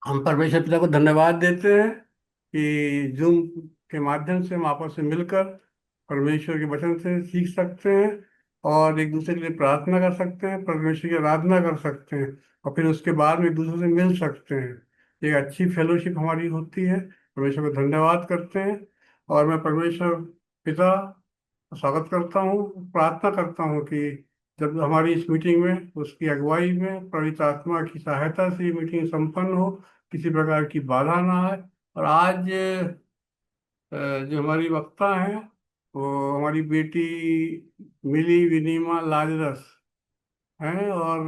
हम परमेश्वर पिता को धन्यवाद देते हैं कि जूम के माध्यम से हम आपस में मिलकर परमेश्वर के वचन से सीख सकते हैं और एक दूसरे के लिए प्रार्थना कर सकते हैं, परमेश्वर की आराधना कर सकते हैं और फिर उसके बाद में एक दूसरे से मिल सकते हैं। एक अच्छी फेलोशिप हमारी होती है। परमेश्वर को धन्यवाद करते हैं और मैं परमेश्वर पिता स्वागत करता हूँ, प्रार्थना करता हूँ कि जब हमारी इस मीटिंग में उसकी अगुवाई में पवित्र आत्मा की सहायता से ये मीटिंग संपन्न हो, किसी प्रकार की बाधा ना आए। और आज जो हमारी वक्ता है वो हमारी बेटी मिली विनीमा लाजरस हैं और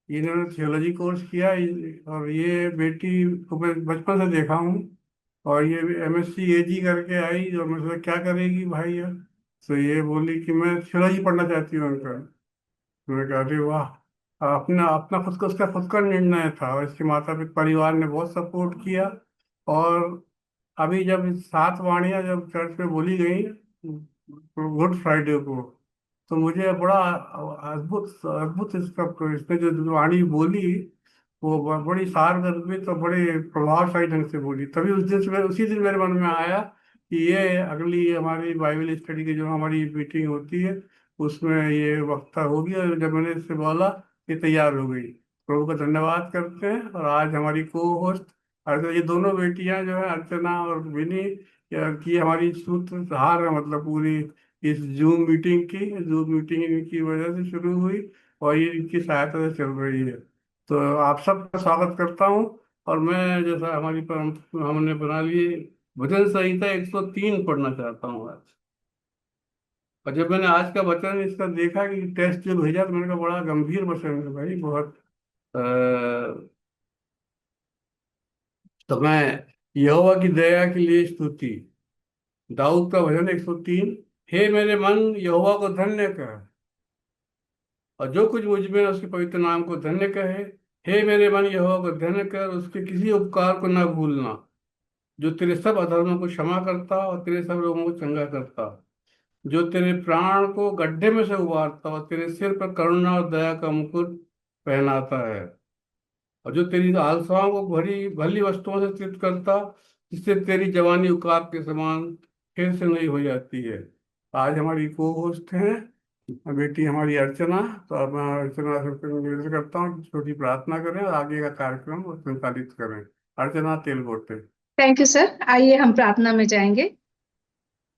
इन्होंने थियोलॉजी कोर्स किया। और ये बेटी को मैं बचपन से देखा हूँ और ये एमएससी एजी करके आई और मैं सोचा क्या करेगी भाई यार। तो ये बोली कि मैं थियोलॉजी पढ़ना चाहती हूँ अंकल। तो मैं कहा अरे वाह। अपना अपना खुद का उसका खुद का निर्णय था और इसके माता पिता परिवार ने बहुत सपोर्ट किया। और अभी जब इस 7 वाणियां जब चर्च में बोली गई गुड फ्राइडे को, तो मुझे बड़ा अद्भुत अद्भुत इसने जो वाणी बोली वो बड़ी सारगर्भित और बड़े प्रभावशाली ढंग से बोली। तभी उस दिन से उसी दिन मेरे मन में आया कि ये अगली हमारी बाइबल स्टडी की जो हमारी मीटिंग होती है उसमें ये वक्ता होगी। और जब मैंने इससे बोला ये तैयार हो गई। प्रभु का धन्यवाद करते हैं। और आज हमारी को होस्ट अर्चना, ये दोनों बेटियां जो है अर्चना और विनी की हमारी सूत्रधार है, मतलब पूरी इस जूम मीटिंग की वजह से शुरू हुई और ये इनकी सहायता से चल रही है। तो आप सबका स्वागत करता हूँ। और मैं जैसा हमारी हमने बना लिए भजन संहिता 103 पढ़ना चाहता हूँ आज। और जब मैंने आज का वचन इसका देखा कि टेस्ट जो भेजा तो मैंने कहा बड़ा गंभीर वचन है भाई, बहुत तो मैं यहोवा की दया के लिए स्तुति, दाऊद का भजन 103। हे मेरे मन यहोवा को धन्य कर और जो कुछ मुझ में है उसके पवित्र नाम को धन्य कहे। हे मेरे मन यहोवा को धन्य कर, उसके किसी उपकार को न भूलना, जो तेरे सब अधर्मों को क्षमा करता और तेरे सब रोगों को चंगा करता, जो तेरे प्राण को गड्ढे में से उबारता और तेरे सिर पर करुणा और दया का मुकुट पहनाता है, और जो तेरी आलसाओं को भरी भली वस्तुओं से तृप्त करता, जिससे तेरी जवानी उकाब के समान फिर से नई हो जाती है। आज हमारी को होस्ट हैं बेटी हमारी अर्चना। तो अब मैं अर्चना से निवेदन करता हूँ कि छोटी प्रार्थना करें और आगे का कार्यक्रम संचालित करें। Archana Telgote. Thank you sir. आइए हम प्रार्थना में जाएंगे।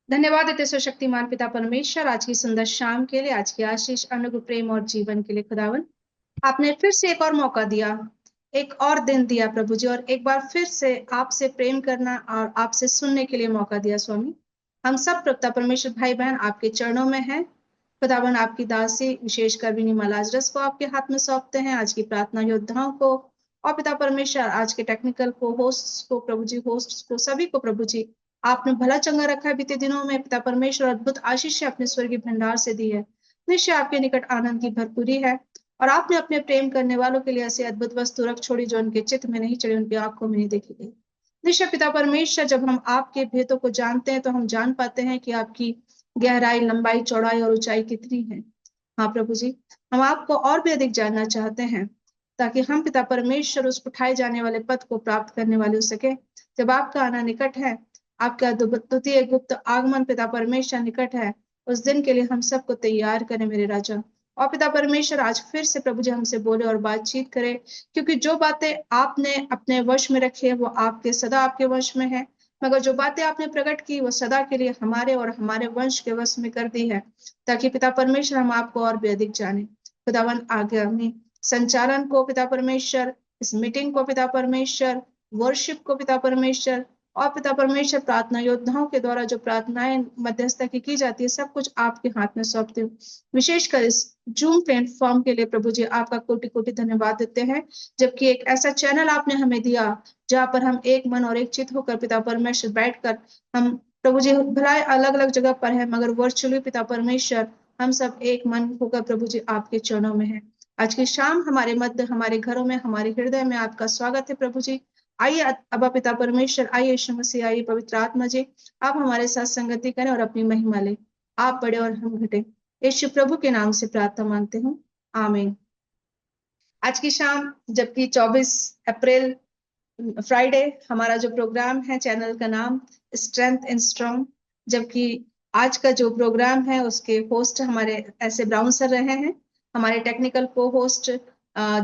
धन्यवाद देते सर्वशक्तिमान पिता परमेश्वर, आज की सुंदर शाम के लिए, आज की आशीष अनुग्रह प्रेम और जीवन के लिए खुदावन आपने फिर से एक और मौका दिया, एक और दिन दिया प्रभु जी, और एक बार फिर से आपसे प्रेम करना और आपसे सुनने के लिए मौका दिया स्वामी। हम सब पिता परमेश्वर भाई बहन आपके चरणों में हैं। खुदावन आपकी दासी विशेषकर विनी लाजरस को आपके हाथ में सौंपते हैं, आज की प्रार्थना योद्धाओं को और पिता परमेश्वर आज के टेक्निकल को होस्ट को प्रभु जी, होस्ट को सभी को प्रभु जी आपने भला चंगा रखा है। बीते दिनों में पिता परमेश्वर अद्भुत आशीष अपने स्वर्गीय भंडार से दी है। निश्चय आपके निकट आनंद की भरपूरी है और आपने अपने प्रेम करने वालों के लिए ऐसी अद्भुत वस्तु रख छोड़ी जो उनके चित्त में नहीं चढ़ी, उनकी आंखों में नहीं देखी गई। निश्चय पिता परमेश्वर, जब हम आपके भेदों को जानते हैं तो हम जान पाते हैं कि आपकी गहराई, लंबाई, चौड़ाई और ऊंचाई कितनी है। हाँ प्रभु जी, हम आपको और भी अधिक जानना चाहते हैं ताकि हम पिता परमेश्वर उस उठाए जाने वाले पद को प्राप्त करने वाले हो सके जब आपका आना निकट है। आपका द्वितीय गुप्त आगमन पिता परमेश्वर निकट है। उस दिन के लिए हम सबको तैयार करें मेरे राजा। और पिता परमेश्वर आज फिर से प्रभु जी हमसे बोले और बातचीत करे, क्योंकि जो बातें आपने अपने वश में रखी है वो आपके सदा आपके वश में है, मगर जो बातें आपने प्रकट की वो सदा के लिए हमारे और हमारे वंश के वश में कर दी है, ताकि पिता परमेश्वर हम आपको और भी अधिक जाने। खुदावन आगामी संचालन को पिता परमेश्वर, इस मीटिंग को पिता परमेश्वर, वर्शिप को पिता परमेश्वर, और पिता परमेश्वर प्रार्थना योद्धाओं के द्वारा जो प्रार्थनाएं मध्यस्थता की जाती है, सब कुछ आपके हाथ में सौंपती हूँ। विशेषकर इस जूम प्लेटफॉर्म के लिए प्रभु जी आपका कोटि कोटि धन्यवाद देते हैं, जबकि एक ऐसा चैनल आपने हमें दिया जहाँ पर हम एक मन और एक चित होकर पिता परमेश्वर बैठकर, हम प्रभु जी भला अलग अलग जगह पर है मगर वर्चुअली पिता परमेश्वर हम सब एक मन होकर प्रभु जी आपके चरणों में है। आज की शाम हमारे मध्य, हमारे घरों में, हमारे हृदय में आपका स्वागत है प्रभु जी। आइए अबा पिता परमेश्वर, आइए यीशु मसीह, आइए पवित्र आत्मा जी, आप हमारे साथ संगति करें और अपनी महिमा लें। आप बढ़े और हम घटे, यीशु प्रभु के नाम से प्रार्थना मांगते हूँ, आमीन। आज की शाम, जबकि 24 अप्रैल फ्राइडे, हमारा जो प्रोग्राम है, चैनल का नाम स्ट्रेंथ एंड स्ट्रॉन्ग, जबकि आज का जो प्रोग्राम है उसके होस्ट हमारे ऐसे ब्राउन सर रहे हैं। हमारे टेक्निकल को होस्ट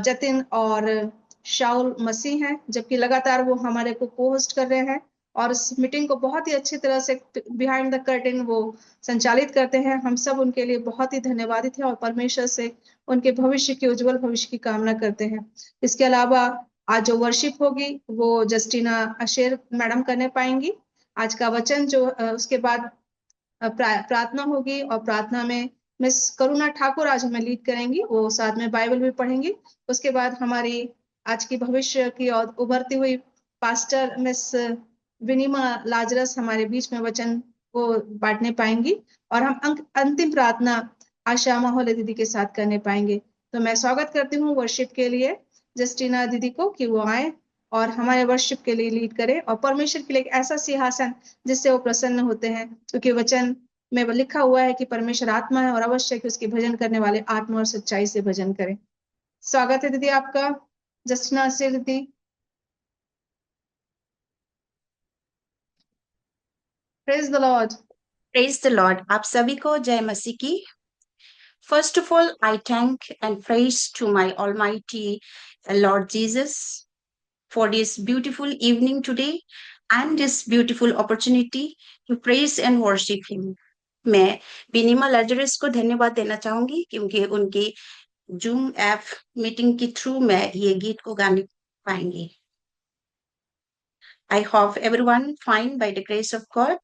जतिन और शाउल मसीह हैं, जबकि लगातार वो हमारे को होस्ट कर रहे हैं और इस मीटिंग को बहुत ही अच्छी तरह से बिहाइंड द कर्टेन वो संचालित करते हैं। हम सब उनके लिए बहुत ही धन्यवादित हैं और परमेश्वर से उनके भविष्य के उज्जवल भविष्य की कामना करते हैं। इसके अलावा आज जो वर्शिप होगी वो जस्टिना अशेर मैडम करने पाएंगी। आज का वचन जो उसके बाद प्रार्थना होगी और प्रार्थना में मिस करुणा ठाकुर आज हमें लीड करेंगी, वो साथ में बाइबल भी पढ़ेंगी। उसके बाद हमारी आज की भविष्य की और उभरती हुई पास्टर मिस विनिमा लाजरस हमारे बीच में वचन को बांटने पाएंगी और हम अंतिम प्रार्थना आशा माहौल दीदी के साथ करने पाएंगे। तो मैं स्वागत करती हूँ वर्शिप के लिए जस्टिना दीदी को कि वो आए और हमारे वर्शिप के लिए लीड करें और परमेश्वर के लिए एक ऐसा सिंहासन जिससे वो प्रसन्न होते हैं, क्योंकि वचन में लिखा हुआ है कि परमेश्वर आत्मा है और अवश्य कि उसके भजन करने वाले आत्मा और सच्चाई से भजन करें। स्वागत है दीदी आपका, जस्टिना से दीदी। Praise the Lord. Praise the Lord. आप सभी को जय मसीह की। First of all, I thank and praise to my Almighty Lord Jesus for this beautiful evening today and this beautiful opportunity to praise and worship Him. मैं बिनिमा Lazarus को धन्यवाद देना चाहूंगी क्योंकि उनकी जूम ऐप मीटिंग के थ्रू मैं ये गीत को गाने पाएंगी। I hope everyone fine by the grace of God.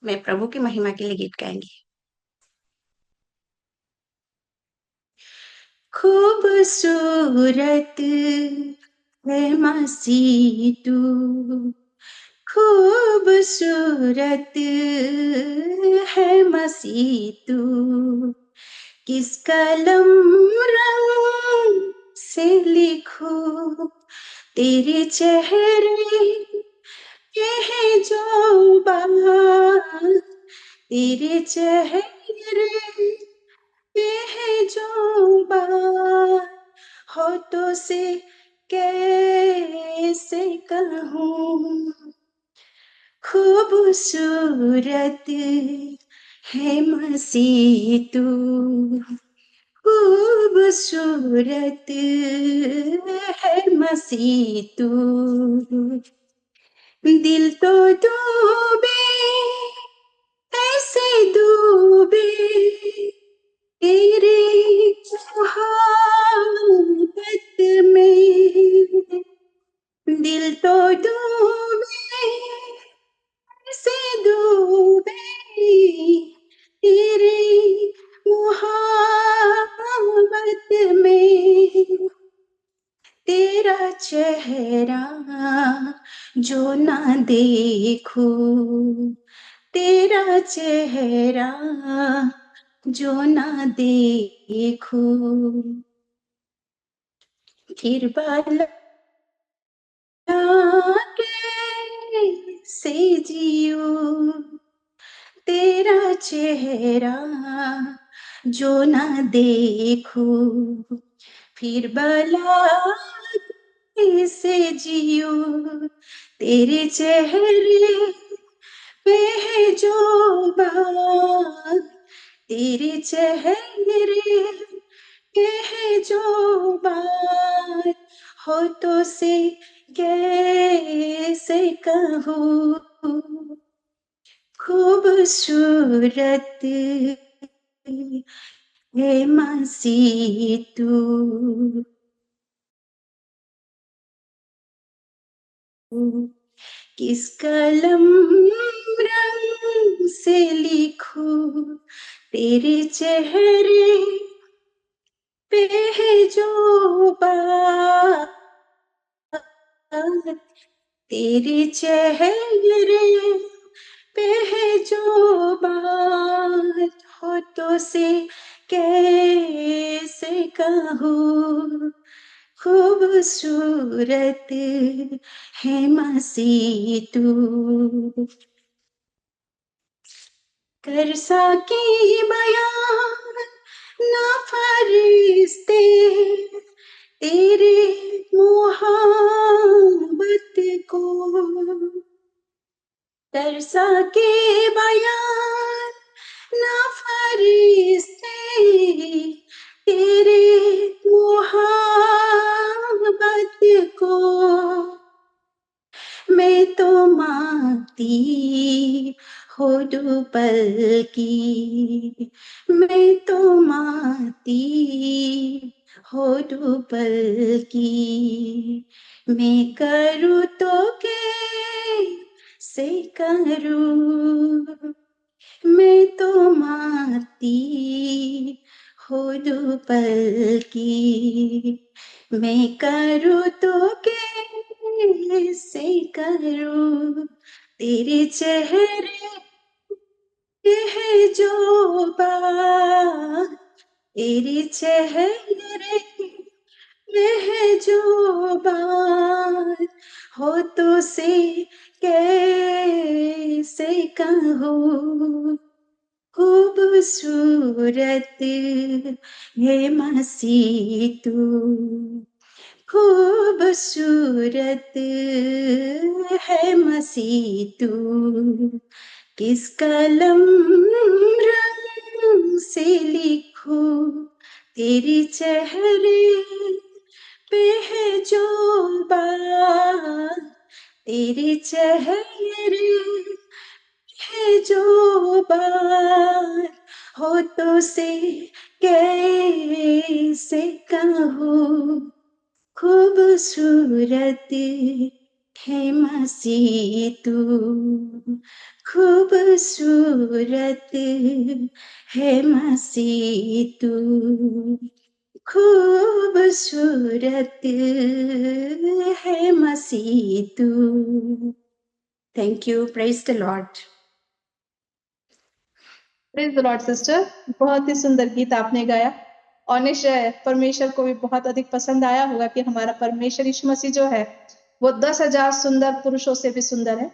मैं प्रभु की महिमा के लिए गीत गाएंगी। खूबसूरत है मसीह तू, खूबसूरत है मसीह तू, किस कलम रंग से लिखूं तेरे चेहरे पे है जो बात, तेरे चेहरे पे है जो बात, होठों से कैसे कहूँ, खूबसूरत है मसीह तू, खूबसूरत है मसीह तू, दिल तो डूबे ऐसे डूबे तेरे मोहब्बत में, दिल तो डूबे ऐसे डूबे तेरे मोहब्बत में, तेरा चेहरा जो ना देखूं, तेरा चेहरा जो ना देखूं, फिर बाला कैसे जियूं, तेरा चेहरा जो ना देखूं, फिर भला कैसे जियूं, तेरे चेहरे पे है जो बात, तेरे चेहरे पे है जो बात, होठों से कैसे कहूँ, खूबसूरत है मसीह तू, किस कलम रंग से लिखूं तेरे चेहरे पे है जो बात, तेरे चेहरे पे है जो बात, होठों से कैसे कहूँ, खूबसूरत है मसीह तू, कर सके बयान ना फरिश्ते तेरे मोहब्बत को कर सके बयान ना फरिश्ते, तेरे मोहब्बत को मैं तो मांगती हूँ पल की, मैं तो मांगती हूँ पल की, मैं करूँ तो कैसे करूँ, मैं तो मांगती हूँ पल की, मैं करूँ तो कैसे करूँ, तेरे चेहरे पे है जो बात, तेरे चेहरे में है जो बात, हो तो से कैसे कहूँ, खूबसूरत है मसीह तू, खूबसूरत है मसीह तू, किस कलम रंग से लिखूं, तेरे चेहरे पे है जो बात, तेरे चेहरे है जो बात, हो तो से कैसे कहूँ, खूबसूरत है मसीह तू, खूबसूरत है मसीह तू, खूबसूरत है मसीह तू। Thank you, praise the Lord. Praise the Lord sister, बहुत ही सुंदर गीत आपने गाया और निश्चय परमेश्वर को भी बहुत अधिक पसंद आया होगा कि हमारा परमेश्वर यीशु मसीह जो है वो 10,000 सुंदर पुरुषों से भी सुंदर है।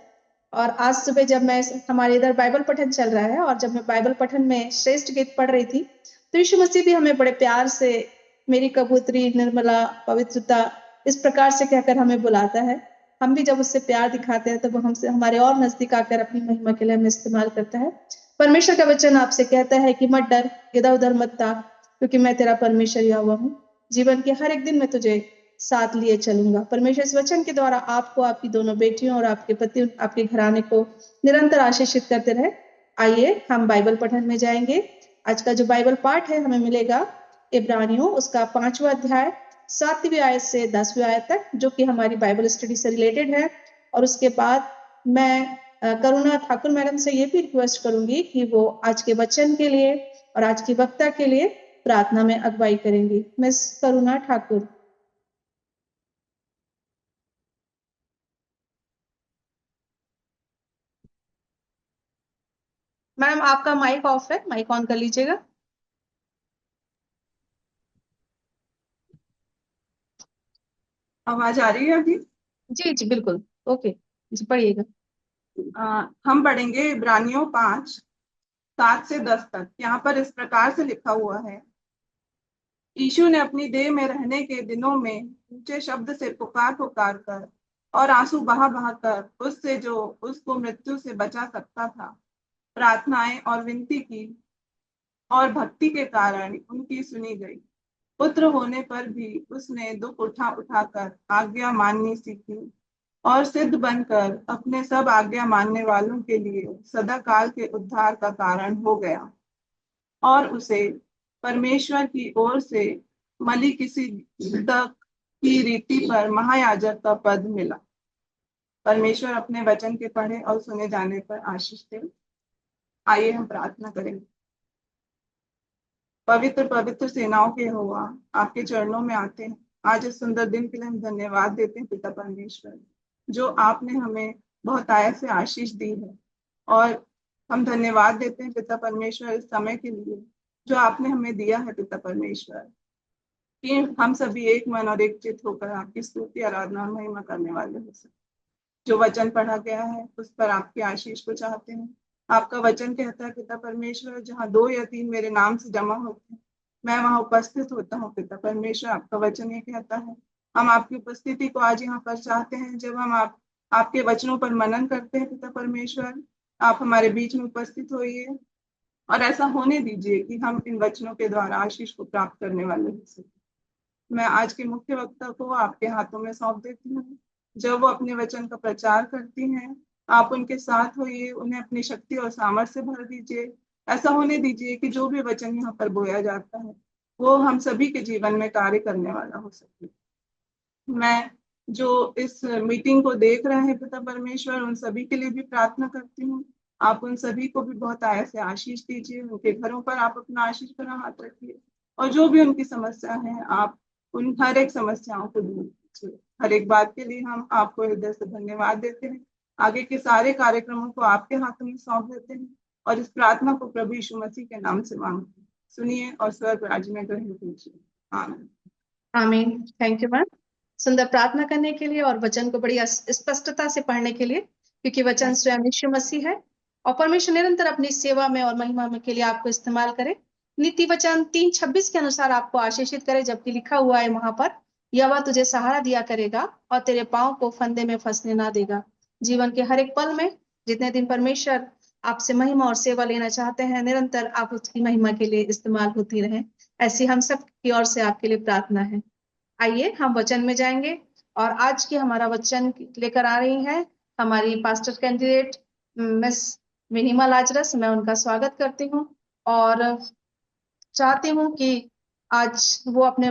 और आज सुबह जब मैं हमारे इधर बाइबल पठन चल रहा है और जब मैं बाइबल पठन में श्रेष्ठ गीत पढ़ रही थी तो यीशु मसीह भी हमें बड़े प्यार से मेरी कबूतरी निर्मला पवित्रता इस प्रकार से कहकर हमें बुलाता है। हम भी जब उससे प्यार दिखाते हैं तो वो हमसे हमारे और नजदीक आकर अपनी महिमा के लिए हमें इस्तेमाल करता है। परमेश्वर का वचन आपसे कहता है कि मत डर, इधर उधर मत ताक, क्योंकि मैं तेरा परमेश्वर यहोवा हूँ। जीवन के हर एक दिन मैं तुझे साथ लिए चलूंगा। परमेश्वर इस वचन के द्वारा आपको, आपकी दोनों बेटियों और आपके पति, आपके घराने को निरंतर आशीषित करते रहे। आइए हम बाइबल पठन में जाएंगे। आज का जो बाइबल पाठ है हमें मिलेगा इब्रानियों उसका 5वां अध्याय 7वीं आयत से 10वीं आयत तक, जो कि हमारी बाइबल स्टडी से रिलेटेड है। और उसके बाद मैं करुणा ठाकुर मैडम से ये भी रिक्वेस्ट करूंगी कि वो आज के वचन के लिए और आज की वक्ता के लिए प्रार्थना में अगुवाई करेंगी। मिस करुणा ठाकुर। मैम आपका माइक ऑफ है, माइक ऑन कर लीजिएगा। आवाज आ रही है अभी? जी जी बिल्कुल, ओके जी पढ़िएगा। हम पढ़ेंगे इब्रानियों 5:7 से 10 तक। यहाँ पर इस प्रकार से लिखा हुआ है, यीशु ने अपनी देह में रहने के दिनों में ऊंचे शब्द से पुकार पुकार कर और आंसू बहा बहा कर उससे जो उसको मृत्यु से बचा सकता था प्रार्थनाएं और विनती की, और भक्ति के कारण उनकी सुनी गई। पुत्र होने पर भी उसने दुख उठा उठाकर आज्ञा माननी सीखी और सिद्ध बनकर अपने सब आज्ञा मानने वालों के लिए सदा काल के उद्धार का कारण हो गया। और उसे परमेश्वर की ओर से मली किसी तक की रीति पर महायाजक का पद मिला। परमेश्वर अपने वचन के पढ़े और सुने जाने पर आशीष दे। आइए हम प्रार्थना करेंगे। पवित्र पवित्र सेनाओं के यहोवा, आपके चरणों में आते हैं। आज इस सुंदर दिन के लिए हम धन्यवाद देते हैं पिता परमेश्वर, जो आपने हमें बहुत आय से आशीष दी है। और हम धन्यवाद देते हैं पिता परमेश्वर इस समय के लिए जो आपने हमें दिया है पिता परमेश्वर, कि हम सभी एक मन और एक चित्त होकर आपकी स्तुति आराधना और महिमा करने वाले हो सके। जो वचन पढ़ा गया है उस पर आपकी आशीष को चाहते हैं। आपका वचन कहता है पिता परमेश्वर, जहाँ 2 या 3 मेरे नाम से जमा होते हैं मैं वहां उपस्थित होता हूँ पिता परमेश्वर। आपका वचन ये कहता है, हम आपकी उपस्थिति को आज यहाँ पर चाहते हैं। जब हम आपके वचनों पर मनन करते हैं पिता परमेश्वर, आप हमारे बीच में उपस्थित होइए और ऐसा होने दीजिए कि हम इन वचनों के द्वारा आशीष को प्राप्त करने वाले हो सके। मैं आज के मुख्य वक्ता को आपके हाथों में सौंप देती हूँ। जब वो अपने वचन का प्रचार करती हैं, आप उनके साथ होइए, उन्हें अपनी शक्ति और सामर्थ्य से भर दीजिए। ऐसा होने दीजिए कि जो भी वचन यहाँ पर बोया जाता है वो हम सभी के जीवन में कार्य करने वाला हो सके। मैं जो इस मीटिंग को देख रहे हैं पिता परमेश्वर, उन सभी के लिए भी प्रार्थना करती हूँ। आप उन सभी को भी बहुत आय से आशीष दीजिए। उनके घरों पर आप अपना आशीष भरा हाथ रखिए और जो भी उनकी समस्या है, आप उन हर एक समस्याओं को दूर कीजिए। हर एक बात के लिए हम आपको हृदय से धन्यवाद देते हैं। आगे के सारे कार्यक्रमों को आपके हाथों में सौंप देते हैं और इस प्रार्थना को प्रभु यीशु मसीह के नाम से मांगते हैं। सुनिए और स्वर्ग राज्य में ग्रहण कीजिए। आमीन। आमीन। थैंक यू मैम, सुंदर प्रार्थना करने के लिए और वचन को बड़ी स्पष्टता से पढ़ने के लिए, क्योंकि वचन स्वयं यीशु मसीह है और परमेश्वर निरंतर अपनी सेवा में और महिमा में के लिए आपको इस्तेमाल करे। नीति वचन 3:26 के अनुसार आपको आशीषित करे, जबकि लिखा हुआ है वहां पर, यहोवा तुझे सहारा दिया करेगा और तेरे पांव को फंदे में फंसने ना देगा। जीवन के हर एक पल में जितने दिन परमेश्वर आपसे महिमा और सेवा लेना चाहते हैं, निरंतर आप उसकी महिमा के लिए इस्तेमाल होती रहे, ऐसी हम सब की ओर से आपके लिए प्रार्थना है। आइए हम वचन में जाएंगे और आज की हमारा वचन लेकर आ रही है हमारी पास्टर कैंडिडेट मिस विनिमा लाजरस। मैं उनका स्वागत करती हूँ और चाहती हूँ कि आज वो अपने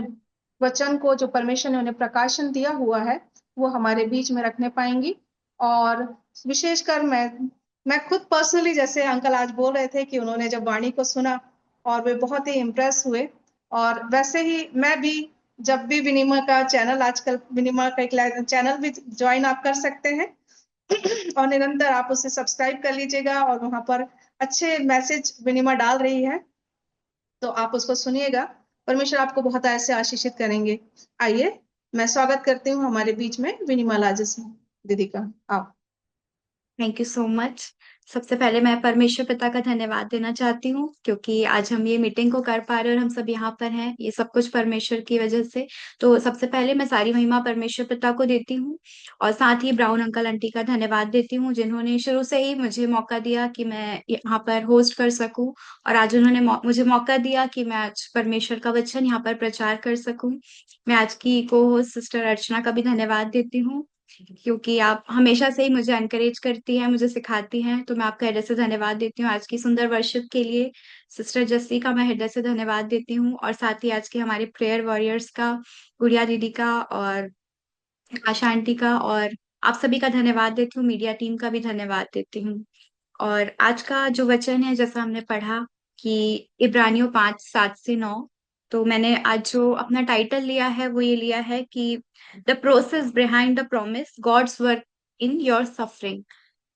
वचन को, जो परमेश्वर ने उन्हें प्रकाशन दिया हुआ है, वो हमारे बीच में रखने पाएंगी। और विशेषकर मैं खुद पर्सनली, जैसे अंकल आज बोल रहे थे कि उन्होंने जब वाणी को सुना और वे बहुत ही इम्प्रेस हुए, और वैसे ही मैं भी जब भी विनिमा का चैनल, आजकल विनिमा का एक चैनल भी ज्वाइन आप कर सकते हैं और निरंतर आप उसे सब्सक्राइब कर लीजिएगा और वहां पर अच्छे मैसेज विनिमा डाल रही है, तो आप उसको सुनिएगा। परमेश्वर आपको बहुत ऐसे आशीषित करेंगे। आइए मैं स्वागत करती हूँ हमारे बीच में विनिमा लाजस दीदी का। आप। Thank you so much. सबसे पहले मैं परमेश्वर पिता का धन्यवाद देना चाहती हूँ, क्योंकि आज हम ये मीटिंग को कर पा रहे हैं और हम सब यहाँ पर हैं, ये सब कुछ परमेश्वर की वजह से। तो सबसे पहले मैं सारी महिमा परमेश्वर पिता को देती हूँ और साथ ही ब्राउन अंकल आंटी का धन्यवाद देती हूँ, जिन्होंने शुरू से ही मुझे मौका दिया कि मैं यहाँ पर होस्ट कर सकूँ, और आज उन्होंने मुझे मौका दिया कि मैं आज परमेश्वर का वचन यहाँ पर प्रचार कर सकूँ। मैं आज की को होस्ट सिस्टर अर्चना का भी धन्यवाद देती हूँ, क्योंकि आप हमेशा से ही मुझे एनकरेज करती हैं, मुझे सिखाती हैं, तो मैं आपका हृदय से धन्यवाद देती हूँ। आज की सुंदर वर्शिप के लिए सिस्टर जस्सी का मैं हृदय से धन्यवाद देती हूँ, और साथ ही आज के हमारे प्रेयर वॉरियर्स का, गुड़िया दीदी का और आशा आंटी का, और आप सभी का धन्यवाद देती हूँ। मीडिया टीम का भी धन्यवाद देती हूँ। और आज का जो वचन है, जैसा हमने पढ़ा कि इब्रानियों 5:7-9, तो मैंने आज जो अपना टाइटल लिया है वो ये लिया है कि the process behind the promise, God's work in your suffering.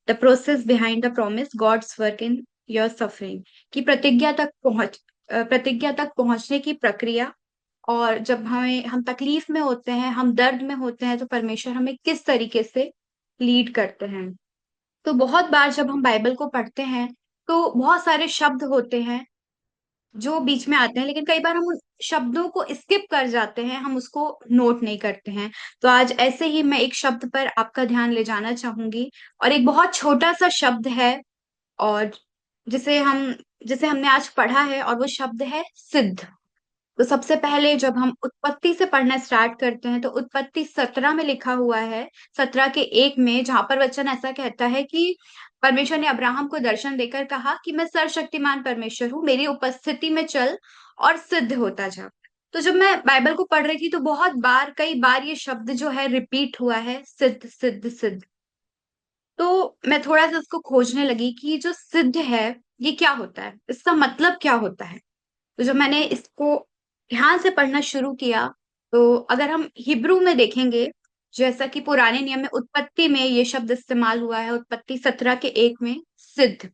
The process behind the promise, God's work in your suffering. कि प्रतिज्ञा तक पहुंचने की प्रक्रिया, और जब हम तकलीफ में होते हैं, हम दर्द में होते हैं, तो परमेश्वर हमें किस तरीके से लीड करते हैं। तो बहुत बार जब हम बाइबल को पढ़ते हैं तो बहुत सारे शब्द होते हैं जो बीच में आते हैं, लेकिन कई बार हम उन शब्दों को स्किप कर जाते हैं, हम उसको नोट नहीं करते हैं। तो आज ऐसे ही मैं एक शब्द पर आपका ध्यान ले जाना चाहूंगी, और एक बहुत छोटा सा शब्द है, और जिसे हमने आज पढ़ा है, और वो शब्द है सिद्ध। तो सबसे पहले जब हम उत्पत्ति से पढ़ना स्टार्ट करते हैं, तो उत्पत्ति 17 में लिखा हुआ है, 17:1 में, जहां पर वचन ऐसा कहता है कि परमेश्वर ने अब्राहम को दर्शन देकर कहा कि मैं सर्वशक्तिमान परमेश्वर हूँ, मेरी उपस्थिति में चल और सिद्ध होता जा। तो जब मैं बाइबल को पढ़ रही थी तो कई बार ये शब्द जो है रिपीट हुआ है, सिद्ध सिद्ध सिद्ध। तो मैं थोड़ा सा इसको खोजने लगी कि जो सिद्ध है ये क्या होता है, इसका मतलब क्या होता है। तो जब मैंने इसको ध्यान से पढ़ना शुरू किया, तो अगर हम हिब्रू में देखेंगे, जैसा कि पुराने नियम में उत्पत्ति में ये शब्द इस्तेमाल हुआ है, उत्पत्ति 17:1 में सिद्ध,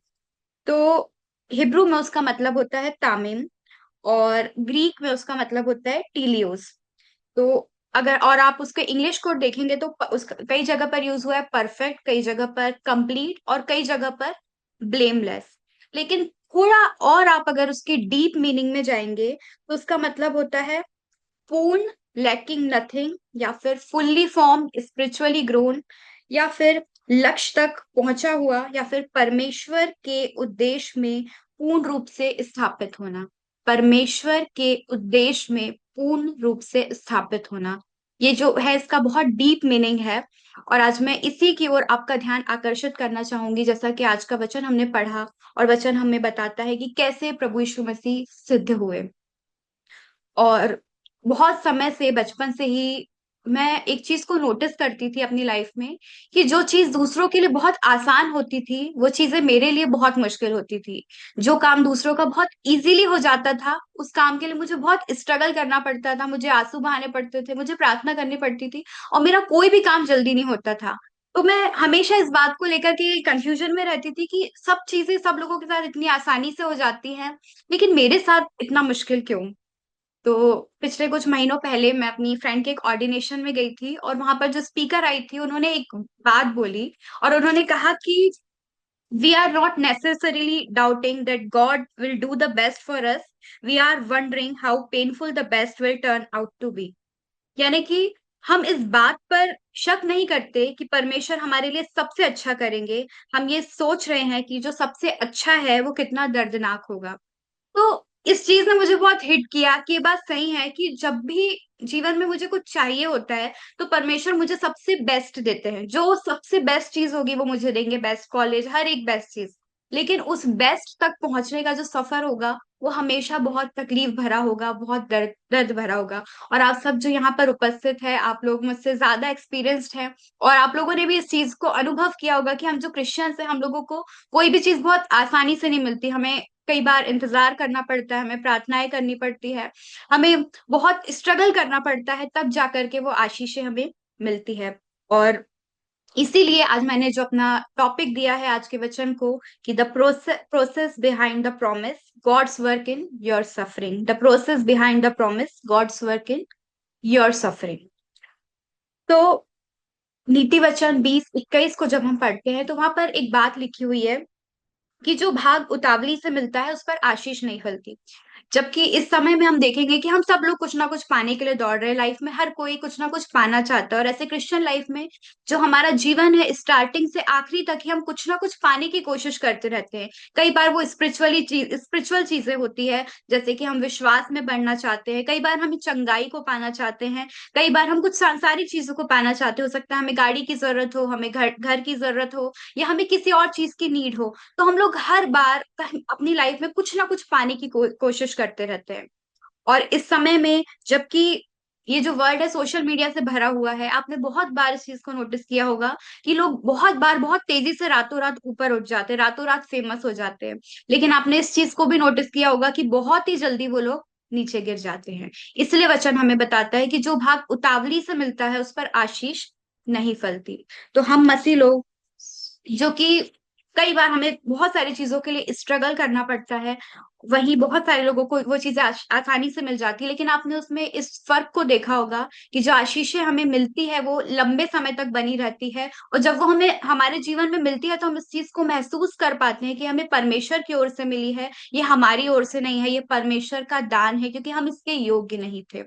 तो हिब्रू में उसका मतलब होता है तामीम, और ग्रीक में उसका मतलब होता है टीलियोस। तो अगर और आप उसके इंग्लिश कोड देखेंगे तो उसका कई जगह पर यूज हुआ है परफेक्ट, कई जगह पर कंप्लीट, और कई जगह पर ब्लेमलेस। लेकिन थोड़ा और आप अगर उसकी डीप मीनिंग में जाएंगे तो उसका मतलब होता है पूर्ण, लैकिंग नथिंग, या फिर फुल्ली फॉर्म, स्पिरिचुअली ग्रोन, या फिर लक्ष्य तक पहुंचा हुआ, या फिर परमेश्वर के उद्देश्य में पूर्ण रूप से स्थापित होना। परमेश्वर के उद्देश्य में पूर्ण रूप से स्थापित होना, ये जो है इसका बहुत डीप मीनिंग है। और आज मैं इसी की ओर आपका ध्यान आकर्षित करना चाहूंगी, जैसा कि आज का वचन हमने पढ़ा और वचन हमें बताता है कि कैसे प्रभु यीशु मसीह सिद्ध हुए। और बहुत समय से, बचपन से ही मैं एक चीज को नोटिस करती थी अपनी लाइफ में, कि जो चीज दूसरों के लिए बहुत आसान होती थी वो चीजें मेरे लिए बहुत मुश्किल होती थी। जो काम दूसरों का बहुत इजीली हो जाता था उस काम के लिए मुझे बहुत स्ट्रगल करना पड़ता था, मुझे आंसू बहाने पड़ते थे, मुझे प्रार्थना करनी पड़ती थी, और मेरा कोई भी काम जल्दी नहीं होता था। तो मैं हमेशा इस बात को लेकर के कंफ्यूजन में रहती थी कि सब चीजें सब लोगों के साथ इतनी आसानी से हो जाती हैं, लेकिन मेरे साथ इतना मुश्किल क्यों। तो पिछले कुछ महीनों पहले मैं अपनी फ्रेंड के एक ऑर्डिनेशन में गई थी, और वहां पर जो स्पीकर आई थी उन्होंने एक बात बोली, और उन्होंने कहा कि we are not necessarily doubting that God will do the best for us, we are wondering how painful the best will turn out to be. यानी कि हम इस बात पर शक नहीं करते कि परमेश्वर हमारे लिए सबसे अच्छा करेंगे, हम ये सोच रहे हैं कि जो सबसे अच्छा है वो कितना दर्दनाक होगा। तो इस चीज ने मुझे बहुत हिट किया कि ये बात सही है कि जब भी जीवन में मुझे कुछ चाहिए होता है तो परमेश्वर मुझे सबसे बेस्ट देते हैं। जो सबसे बेस्ट चीज होगी वो मुझे देंगे, बेस्ट कॉलेज, हर एक बेस्ट चीज। लेकिन उस बेस्ट तक पहुंचने का जो सफर होगा वो हमेशा बहुत तकलीफ भरा होगा, बहुत दर्द दर्द भरा होगा। और आप सब जो यहाँ पर उपस्थित है, आप लोग मुझसे ज्यादा एक्सपीरियंस्ड हैं, और आप लोगों ने भी इस चीज को अनुभव किया होगा कि हम जो क्रिश्चियंस हैं, हम लोगों को कोई भी चीज बहुत आसानी से नहीं मिलती। हमें कई बार इंतजार करना पड़ता है, हमें प्रार्थनाएं करनी पड़ती है, हमें बहुत स्ट्रगल करना पड़ता है, तब जाकर के वो आशीषें हमें मिलती है। और इसीलिए आज मैंने जो अपना टॉपिक दिया है आज के वचन को, कि the process behind the promise, God's work in your suffering. The process behind the promise, God's work in your suffering. तो नीति वचन 20:21 को जब हम पढ़ते हैं तो वहां पर एक बात लिखी हुई है कि जो भाग उतावली से मिलता है उस पर आशीष नहीं फलती। जबकि इस समय में हम देखेंगे कि हम सब लोग कुछ ना कुछ पाने के लिए दौड़ रहे हैं, लाइफ में हर कोई कुछ ना कुछ पाना चाहता है। और ऐसे क्रिश्चियन लाइफ में जो हमारा जीवन है, स्टार्टिंग से आखिरी तक ही हम कुछ ना कुछ पाने की कोशिश करते रहते हैं। कई बार वो स्पिरिचुअल चीजें होती है, जैसे कि हम विश्वास में बढ़ना चाहते हैं, कई बार हम चंगाई को पाना चाहते हैं, कई बार हम कुछ सांसारिक चीजों को पाना चाहते हो सकता है हमें गाड़ी की जरूरत हो, हमें घर घर की जरूरत हो, या हमें किसी और चीज की नीड हो। तो हम लोग हर बार अपनी लाइफ में कुछ ना कुछ पाने की कोशिश करते रहते हैं। और इस समय में, जबकि ये जो वर्ल्ड है सोशल मीडिया से भरा हुआ है, आपने बहुत बार इस चीज को नोटिस किया होगा कि लोग बहुत बार बहुत तेजी से रातों रात ऊपर उठ जाते हैं, रातों रात फेमस हो जाते हैं। लेकिन आपने इस चीज को भी नोटिस किया होगा कि बहुत ही जल्दी वो लोग नीचे गिर जाते हैं। इसलिए वचन हमें बताता है कि जो भाग उतावली से मिलता है उस पर आशीष नहीं फलती। तो हम मसीह लोग, जो कि कई बार हमें बहुत सारी चीजों के लिए स्ट्रगल करना पड़ता है, वहीं बहुत सारे लोगों को वो चीजें आसानी से मिल जाती है। लेकिन आपने उसमें इस फर्क को देखा होगा कि जो आशीषें हमें मिलती है वो लंबे समय तक बनी रहती है, और जब वो हमें हमारे जीवन में मिलती है तो हम इस चीज को महसूस कर पाते हैं कि हमें परमेश्वर की ओर से मिली है, ये हमारी ओर से नहीं है, ये परमेश्वर का दान है, क्योंकि हम इसके योग्य नहीं थे।